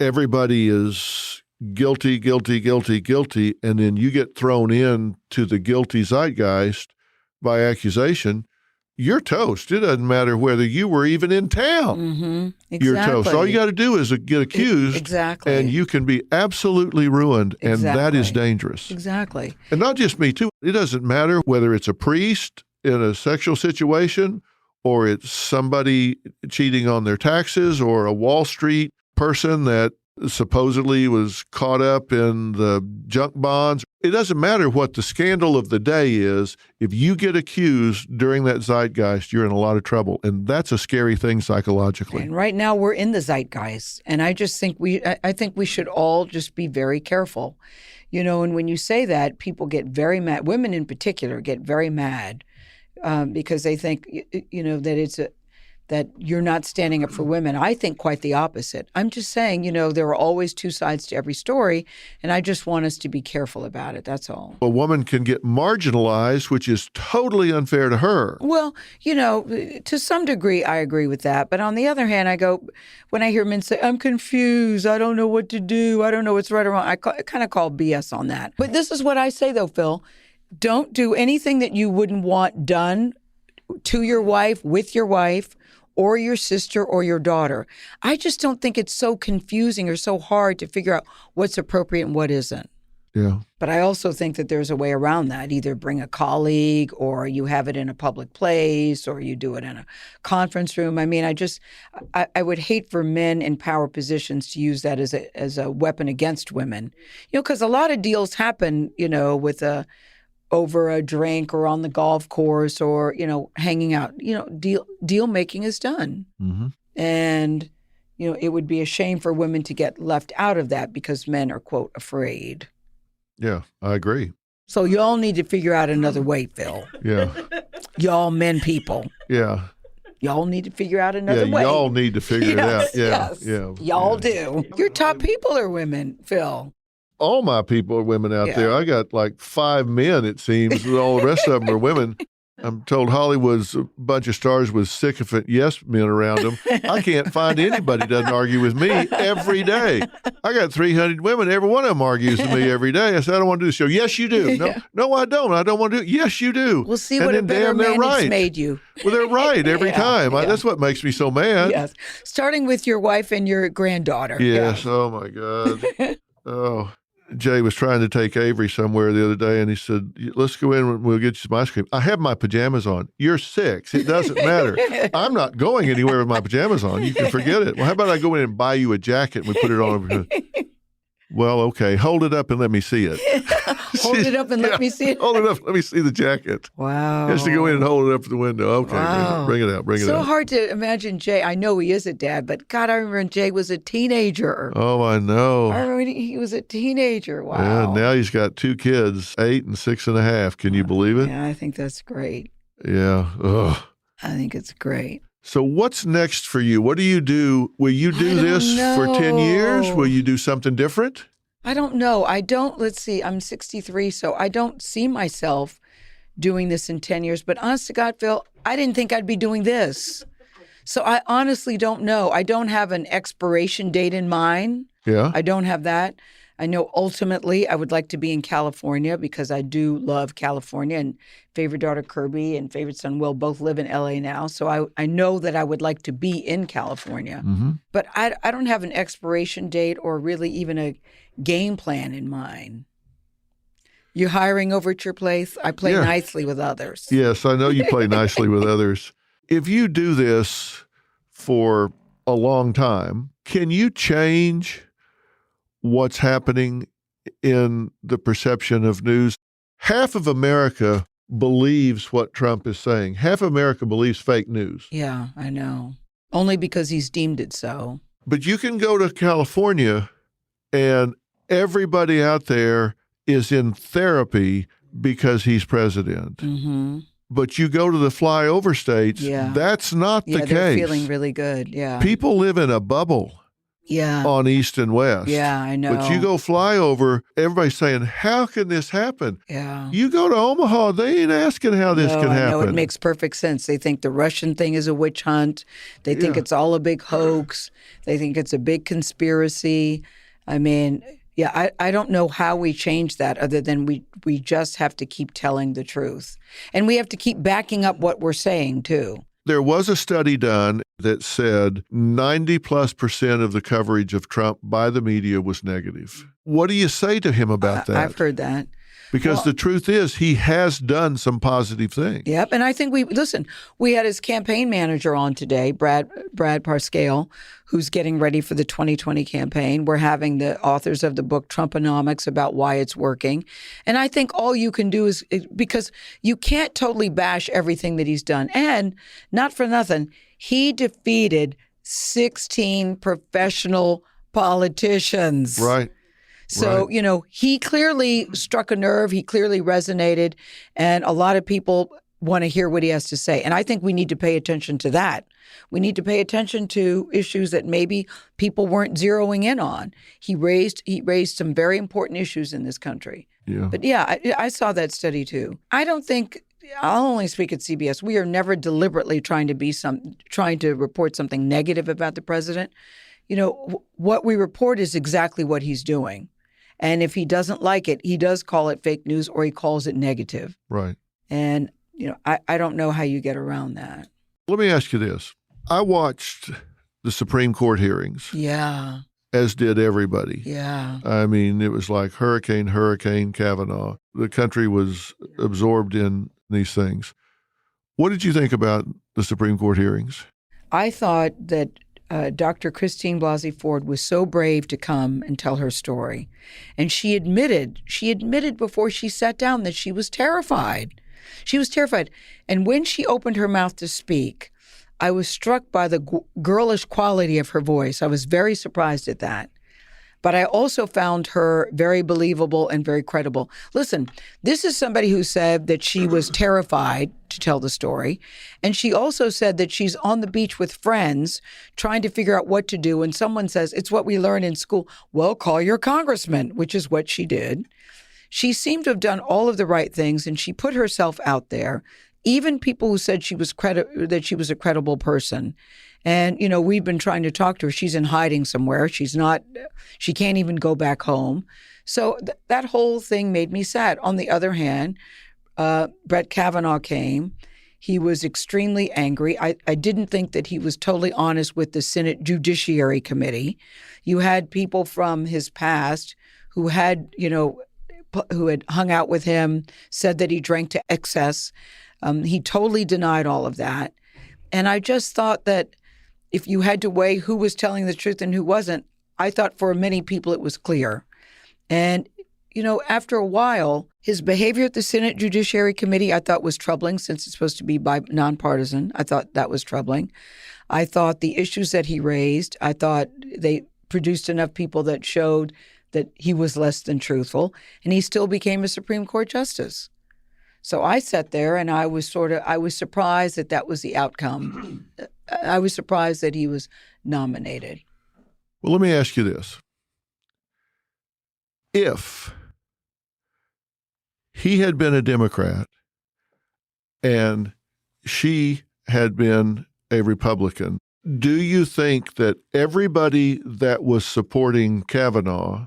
everybody is guilty, guilty, guilty, guilty, and then you get thrown in to the guilty zeitgeist by accusation, you're toast. It doesn't matter whether you were even in town. Mm-hmm. Exactly. You're toast. All you got to do is get accused, Exactly. and you can be absolutely ruined, and that is Exactly. dangerous. Exactly. And not just Me Too. It doesn't matter whether it's a priest in a sexual situation, or it's somebody cheating on their taxes, or a Wall Street person that supposedly was caught up in the junk bonds. It doesn't matter what the scandal of the day is. If you get accused during that zeitgeist, you're in a lot of trouble. And that's a scary thing psychologically. And right now we're in the zeitgeist. And I just think I think we should all just be very careful. And when you say that, people get very mad. Women in particular get very mad because they think, that that you're not standing up for women. I think quite the opposite. I'm just saying, there are always two sides to every story, and I just want us to be careful about it. That's all. A woman can get marginalized, which is totally unfair to her. Well, to some degree, I agree with that. But on the other hand, when I hear men say, I'm confused, I don't know what to do, I don't know what's right or wrong, I kind of call BS on that. But this is what I say, though, Phil. Don't do anything that you wouldn't want done to your wife, with your wife, or your sister or your daughter. I just don't think it's so confusing or so hard to figure out what's appropriate and what isn't. Yeah. But I also think that there's a way around that. Either bring a colleague, or you have it in a public place, or you do it in a conference room. I mean, I would hate for men in power positions to use that as a weapon against women. Because a lot of deals happen, with over a drink or on the golf course or, hanging out. Deal making is done. Mm-hmm. And, it would be a shame for women to get left out of that because men are, quote, afraid. Yeah, I agree. So y'all need to figure out another way, Phil. Yeah. Y'all men people. Yeah. Y'all need to figure out another Yeah, way. y'all need to figure it out. Yeah, yes. yeah. Y'all yeah. do. Your top people are women, Phil. All my people are women out there. I got like 5 men, it seems, and all the rest of them are women. I'm told Hollywood's a bunch of stars with sycophant yes men around them. I can't find anybody that doesn't argue with me every day. I got 300 women. Every one of them argues with me every day. I said, I don't want to do the show. Yes, you do. No, I don't. I don't want to do it. Yes, you do. We'll see and what a then, better man it's made you. Well, they're right every time. That's what makes me so mad. Yes. Starting with your wife and your granddaughter. Yes. Oh, my God. Oh. Jay was trying to take Avery somewhere the other day, and he said, let's go in and we'll get you some ice cream. I have my pajamas on. You're 6. It doesn't matter. I'm not going anywhere with my pajamas on. You can forget it. Well, how about I go in and buy you a jacket and we put it on over here? Well, okay. Hold it up and let me see it. Hold it up and let me see it? Hold it up. Let me see the jacket. Wow. He has to go in and hold it up to the window. Okay. Wow. Bring it out. Bring it out. So hard to imagine Jay. I know he is a dad, but God, I remember when Jay was a teenager. Oh, I know. I remember when he was a teenager. Wow. Yeah, now he's got 2 kids, 8 and 6.5. Can you believe it? Yeah, I think that's great. Yeah. Ugh. I think it's great. So what's next for you? What do you do? Will you do this for 10 years? Will you do something different? I don't know. Let's see, I'm 63, so I don't see myself doing this in 10 years. But honest to God, Phil, I didn't think I'd be doing this. So I honestly don't know. I don't have an expiration date in mind. Yeah. I don't have that. I know ultimately I would like to be in California because I do love California, and favorite daughter Kirby and favorite son Will both live in LA now. So I know that I would like to be in California. Mm-hmm. But I don't have an expiration date or really even a game plan in mind. You hiring over at your place? I play nicely with others. Yes, I know you play nicely with others. If you do this for a long time, can you change what's happening in the perception of news? Half of America believes what Trump is saying. Half of America believes fake news. Yeah, I know. Only because he's deemed it so. But you can go to California and everybody out there is in therapy because he's president. Mm-hmm. But you go to the flyover states, that's not the case. They're feeling really good, People live in a bubble. On East and West. Yeah, I know. But you go fly over, everybody's saying, how can this happen? Yeah. You go to Omaha, they ain't asking how this can happen. No, it makes perfect sense. They think the Russian thing is a witch hunt. They think it's all a big hoax. They think it's a big conspiracy. I mean, I don't know how we change that other than we just have to keep telling the truth. And we have to keep backing up what we're saying, too. There was a study done that said 90+% of the coverage of Trump by the media was negative. What do you say to him about that? I've heard that. Because the truth is he has done some positive things. Yep. And I think we had his campaign manager on today, Brad Parscale, who's getting ready for the 2020 campaign. We're having the authors of the book Trumponomics about why it's working. And I think all you can do is, because you can't totally bash everything that he's done. And not for nothing, he defeated 16 professional politicians. Right. So, he clearly struck a nerve. He clearly resonated. And a lot of people want to hear what he has to say. And I think we need to pay attention to that. We need to pay attention to issues that maybe people weren't zeroing in on. He raised some very important issues in this country. Yeah. But I saw that study too. I don't think, I'll only speak at CBS. We are never deliberately trying to report something negative about the president. What we report is exactly what he's doing. And if he doesn't like it, he does call it fake news or he calls it negative. Right. And, I don't know how you get around that. Let me ask you this. I watched the Supreme Court hearings. Yeah. As did everybody. Yeah. I mean, it was like Hurricane Kavanaugh. The country was absorbed in these things. What did you think about the Supreme Court hearings? I thought that Dr. Christine Blasey Ford was so brave to come and tell her story. And she admitted before she sat down that she was terrified. She was terrified. And when she opened her mouth to speak, I was struck by the girlish quality of her voice. I was very surprised at that. But I also found her very believable and very credible. Listen, this is somebody who said that she was terrified to tell the story. And she also said that she's on the beach with friends trying to figure out what to do. And someone says, it's what we learn in school. Well, call your congressman, which is what she did. She seemed to have done all of the right things, and she put herself out there. Even people who said that she was a credible person. And, you know, we've been trying to talk to her. She's in hiding somewhere. She can't even go back home. So that whole thing made me sad. On the other hand, Brett Kavanaugh came. He was extremely angry. I didn't think that he was totally honest with the Senate Judiciary Committee. You had people from his past who had hung out with him, said that he drank to excess. He totally denied all of that. And I just thought that if you had to weigh who was telling the truth and who wasn't, I thought for many people it was clear. And, you know, after a while, his behavior at the Senate Judiciary Committee I thought was troubling, since it's supposed to be nonpartisan. I thought that was troubling. I thought the issues that he raised, I thought they produced enough people that showed that he was less than truthful, and he still became a Supreme Court justice. So I sat there and I was surprised that was the outcome. I was surprised that he was nominated. Well, let me ask you this. If he had been a Democrat and she had been a Republican, do you think that everybody that was supporting Kavanaugh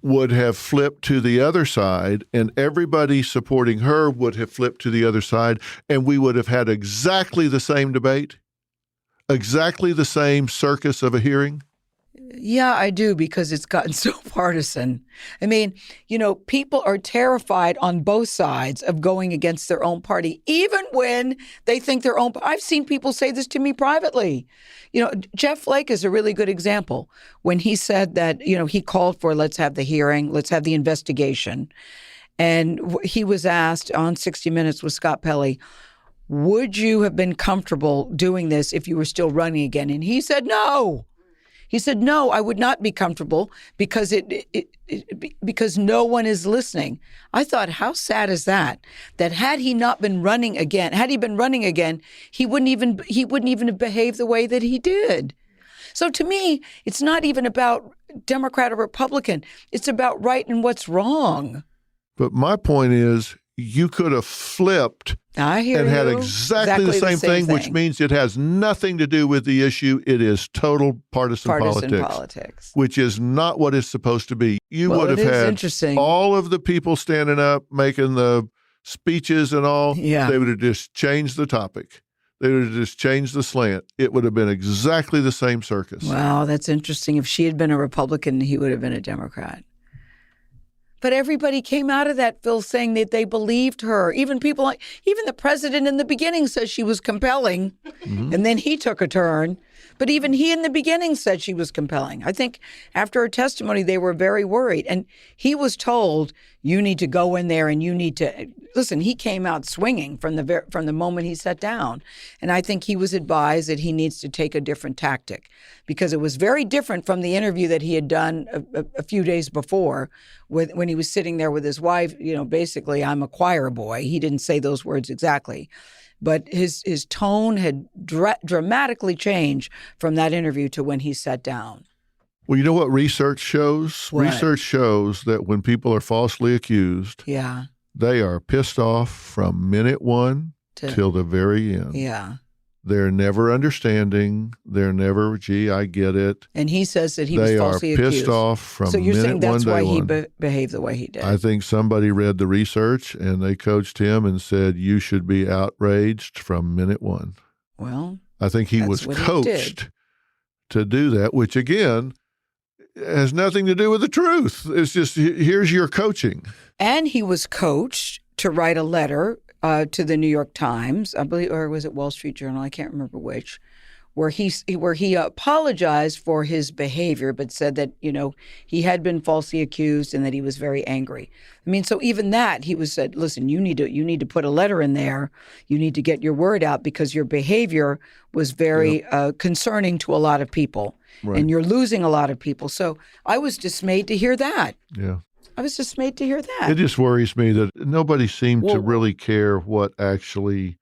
would have flipped to the other side, and everybody supporting her would have flipped to the other side, and we would have had exactly the same debate, exactly the same circus of a hearing? Yeah, I do, because it's gotten so partisan. I mean, you know, people are terrified on both sides of going against their own party, even when they think their own. I've seen people say this to me privately. You know, Jeff Flake is a really good example when he said that, you know, he called for, let's have the hearing, let's have the investigation. And he was asked on 60 Minutes with Scott Pelley, would you have been comfortable doing this if you were still running again? And he said, no. He said, no, I would not be comfortable because because no one is listening. I thought, how sad is that? That had he been running again, he wouldn't even have behaved the way that he did. So to me, it's not even about Democrat or Republican. It's about right and what's wrong. But my point is, you could have flipped and had exactly the same thing, which means it has nothing to do with the issue. It is total partisan politics, which is not what it's supposed to be. You would have had all of the people standing up, making the speeches and all. Yeah. They would have just changed the topic. They would have just changed the slant. It would have been exactly the same circus. Wow, that's interesting. If she had been a Republican, he would have been a Democrat. But everybody came out of that, Phil, saying that they believed her. Even the president in the beginning says she was compelling, and then he took a turn. But even he in the beginning said she was compelling. I think after her testimony, they were very worried. And he was told, you need to go in there and you need to listen. He came out swinging from the moment he sat down. And I think he was advised that he needs to take a different tactic, because it was very different from the interview that he had done a few days before when he was sitting there with his wife. You know, basically, I'm a choir boy. He didn't say those words exactly. But his tone had dramatically changed from that interview to when he sat down. Well, you know what research shows? What? Research shows that when people are falsely accused, they are pissed off from minute one till the very end. Yeah. They're never understanding. They're never, gee, I get it. And he says that he was falsely accused. They are pissed off from minute one. So you're saying that's why he behaved the way he did? I think somebody read the research and they coached him and said, you should be outraged from minute one. Well, I think he was coached to do that, which again has nothing to do with the truth. It's just, here's your coaching. And he was coached to write a letter to the New York Times, I believe, or was it Wall Street Journal? I can't remember which, where he apologized for his behavior, but said that, he had been falsely accused and that he was very angry. I mean, so even that, he was said, listen, you need to put a letter in there. You need to get your word out because your behavior was very concerning to a lot of people. Right. And you're losing a lot of people. So I was dismayed to hear that. Yeah. I was dismayed to hear that. It just worries me that nobody seemed to really care what actually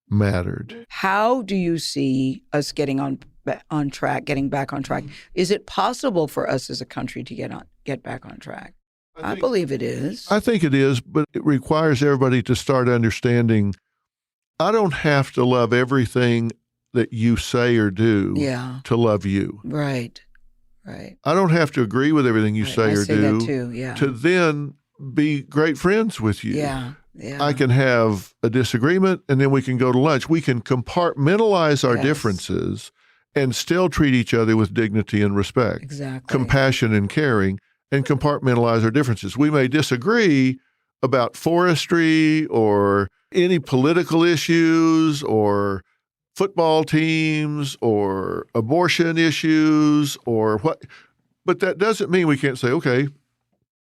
mattered. How do you see us getting on track, getting back on track? Is it possible for us as a country to get back on track? I believe it is. I think it is, but it requires everybody to start understanding I don't have to love everything that you say or do to love you. Right. Right. I don't have to agree with everything you say or do that too, to then be great friends with you. Yeah. Yeah. I can have a disagreement and then we can go to lunch. We can compartmentalize our differences and still treat each other with dignity and respect. Exactly. Compassion and caring, and compartmentalize our differences. We may disagree about forestry or any political issues or football teams or abortion issues or what, but that doesn't mean we can't say, okay,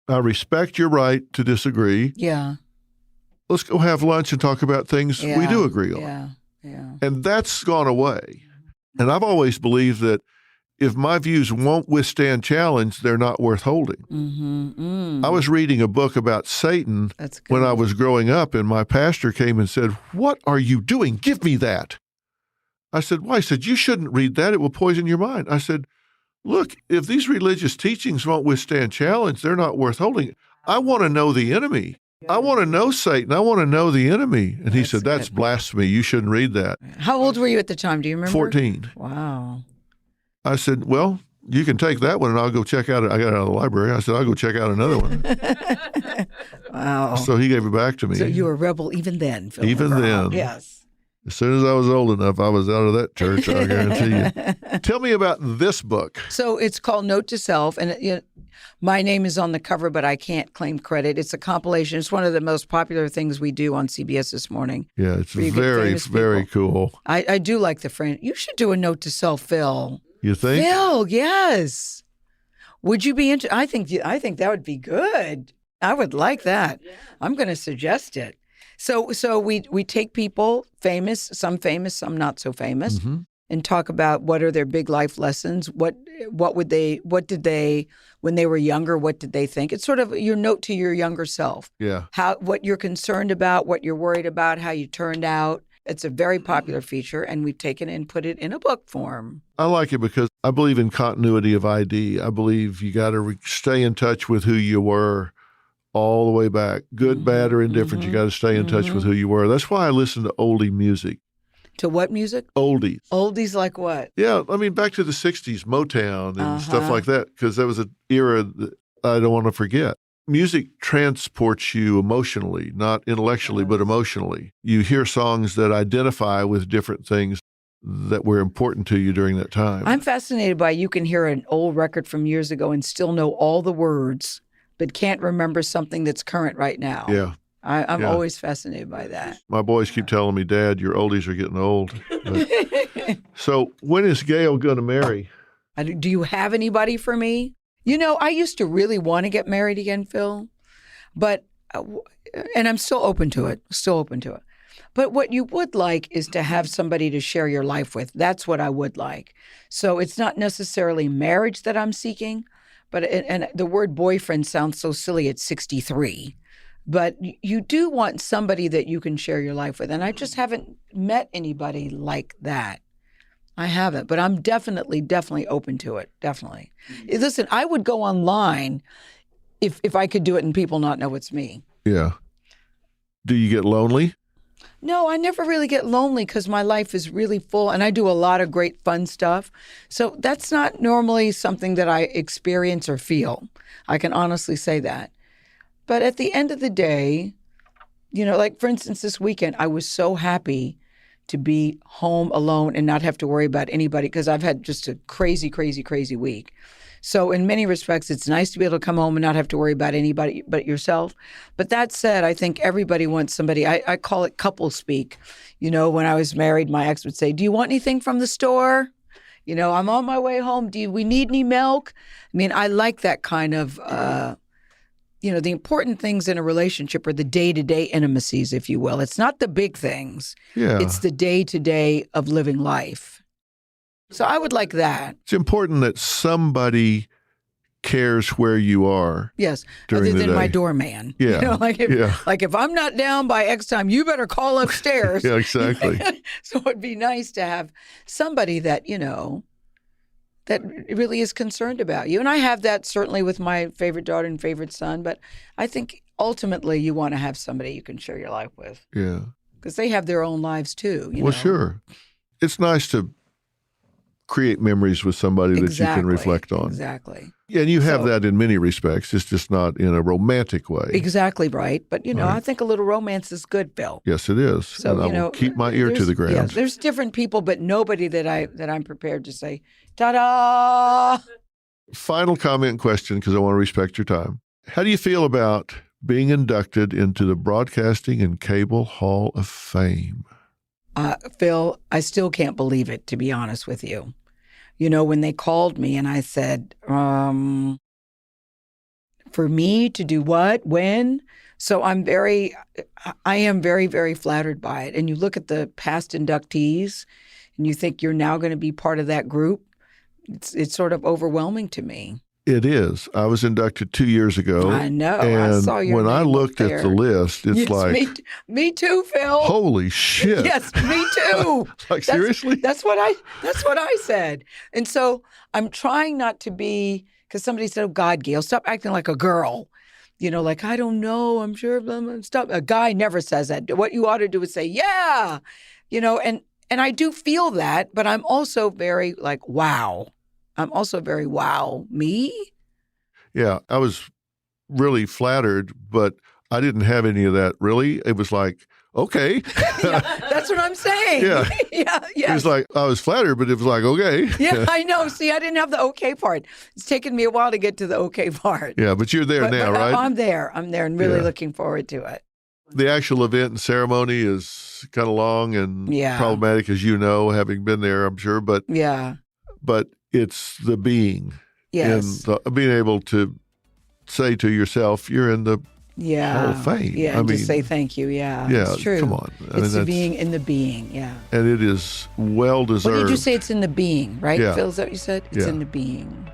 I respect your right to disagree. Yeah. Let's go have lunch and talk about things we do agree on. Yeah. Yeah. And that's gone away. And I've always believed that if my views won't withstand challenge, they're not worth holding. I was reading a book about Satan when I was growing up, and my pastor came and said, "What are you doing? Give me that." I said, "Why?" He said, "You shouldn't read that. It will poison your mind." I said, "Look, if these religious teachings won't withstand challenge, they're not worth holding. I want to know the enemy. I want to know Satan. I want to know the enemy." And he said, "That's blasphemy. You shouldn't read that." How old were you at the time? Do you remember? 14. Wow. I said, "Well, you can take that one and I'll go check out it." I got it out of the library. I said, "I'll go check out another one." Wow. So he gave it back to me. So you were a rebel even then, Phil. Even then. Yes. As soon as I was old enough, I was out of that church, I guarantee you. Tell me about this book. So it's called Note to Self, and my name is on the cover, but I can't claim credit. It's a compilation. It's one of the most popular things we do on CBS This Morning. Yeah, it's very, very cool. I do like the friend. You should do a Note to Self, Phil. You think? Phil, yes. Would you be interested? I think that would be good. I would like that. Yeah. I'm going to suggest it. So we take people, some famous, some not so famous, and talk about what are their big life lessons. What did they when they were younger? What did they think? It's sort of your note to your younger self. Yeah. What you're concerned about, what you're worried about, how you turned out. It's a very popular feature, and we've taken it and put it in a book form. I like it because I believe in continuity of ID. I believe you got to stay in touch with who you were all the way back. Good, bad, or indifferent, you got to stay in touch with who you were. That's why I listen to oldie music. To what music? Oldies. Oldies like what? Yeah, I mean, back to the 60s, Motown and stuff like that, because that was an era that I don't want to forget. Music transports you emotionally, not intellectually, but emotionally. You hear songs that identify with different things that were important to you during that time. I'm fascinated by you can hear an old record from years ago and still know all the words, but can't remember something that's current right now. Yeah. I'm always fascinated by that. My boys keep telling me, "Dad, your oldies are getting old." So when is Gayle going to marry? Do you have anybody for me? I used to really want to get married again, Phil, but, and I'm still open to it, But what you would like is to have somebody to share your life with. That's what I would like. So it's not necessarily marriage that I'm seeking, but and the word boyfriend sounds so silly at 63. But you do want somebody that you can share your life with. And I just haven't met anybody like that. I haven't, but I'm definitely open to it. Definitely. Listen, I would go online if I could do it and people not know it's me. Yeah. Do you get lonely? No, I never really get lonely because my life is really full and I do a lot of great fun stuff. So that's not normally something that I experience or feel. I can honestly say that. But at the end of the day, like for instance, this weekend, I was so happy to be home alone and not have to worry about anybody because I've had just a crazy, crazy, crazy week. So in many respects, it's nice to be able to come home and not have to worry about anybody but yourself. But that said, I think everybody wants somebody. I call it couple speak. You know, when I was married, my ex would say, "Do you want anything from the store? You know, I'm on my way home. We need any milk?" I mean, I like that kind of, the important things in a relationship are the day-to-day intimacies, if you will. It's not the big things. Yeah. It's the day-to-day of living life. So I would like that. It's important that somebody cares where you are. Yes, during other the than my day. doorman. Yeah. You know, like if I'm not down by X time, you better call upstairs. Yeah, exactly. So it'd be nice to have somebody that, that really is concerned about you. And I have that certainly with my favorite daughter and favorite son. But I think ultimately you want to have somebody you can share your life with. Yeah. Because they have their own lives too. Well, sure. It's nice to create memories with somebody that you can reflect on. Exactly. Yeah, and you have that in many respects. It's just not in a romantic way. Exactly right. But, Right. I think a little romance is good, Phil. Yes, it is. So, and I will keep my ear to the ground. Yeah, there's different people, but nobody that I'm prepared to say, ta-da! Final comment and question, because I want to respect your time. How do you feel about being inducted into the Broadcasting and Cable Hall of Fame? Phil, I still can't believe it, to be honest with you. When they called me and I said, for me to do what, when? So I am very, very flattered by it. And you look at the past inductees and you think you're now going to be part of that group. It's sort of overwhelming to me. It is. I was inducted 2 years ago. I know. And I saw your when name I up looked there. at the list, it's Yes, like, me too, Phil. holy shit. Yes, me too. Like, seriously? That's what I said. And so I'm trying not to be, because somebody said, "Oh God, Gayle, stop acting like a girl." Like, I don't know, I'm sure, blah, blah, stop. A guy never says that. What you ought to do is say, yeah, and I do feel that, but I'm also very like, wow. I'm also very, wow, me? Yeah, I was really flattered, but I didn't have any of that really. It was like, okay. Yeah, that's what I'm saying. Yeah. Yeah. It was like, I was flattered, but it was like, okay. Yeah, I know. See, I didn't have the okay part. It's taken me a while to get to the okay part. Yeah, but you're there now, but right? I'm there and really looking forward to it. The actual event and ceremony is kind of long and Yeah. problematic, as you know, having been there, I'm sure. But Yeah. it's the being. Yes. And being able to say to yourself, you're in the Yeah. Hall of Fame. Yeah, I and mean, just say thank you. Yeah. yeah, It's true. come on. It's the being in the being. Yeah. And it is well deserved. What did you say? It's in the being, right? Yeah. Phil, is that what you said? It's Yeah. in the being.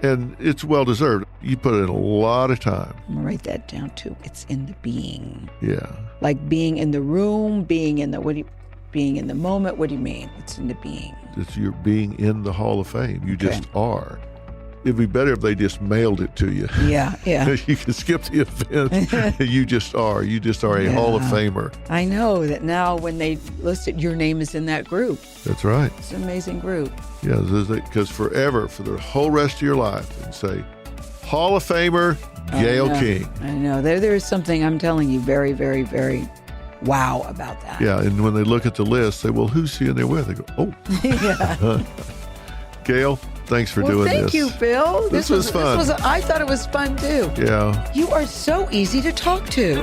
And it's well deserved. You put in a lot of time. I'm going to write that down too. It's in the being. Yeah. Like being in the room, being in the, being in the moment. What do you mean? It's in the being. It's your being in the Hall of Fame. You just are. It'd be better if they just mailed it to you. Yeah, yeah. You can skip the event. You just are. You just are a Hall of Famer. I know that now when they list it, your name is in that group. That's right. It's an amazing group. Yeah, because forever, for the whole rest of your life, and say, Hall of Famer, Gayle King. I know. There is something, I'm telling you, very, very, very wow about that. Yeah, and when they look at the list, say, well, who's he in there with? They go, oh. Yeah. Gayle, thanks for doing this. Thank you, Phil. This was fun. I thought it was fun, too. Yeah. You are so easy to talk to.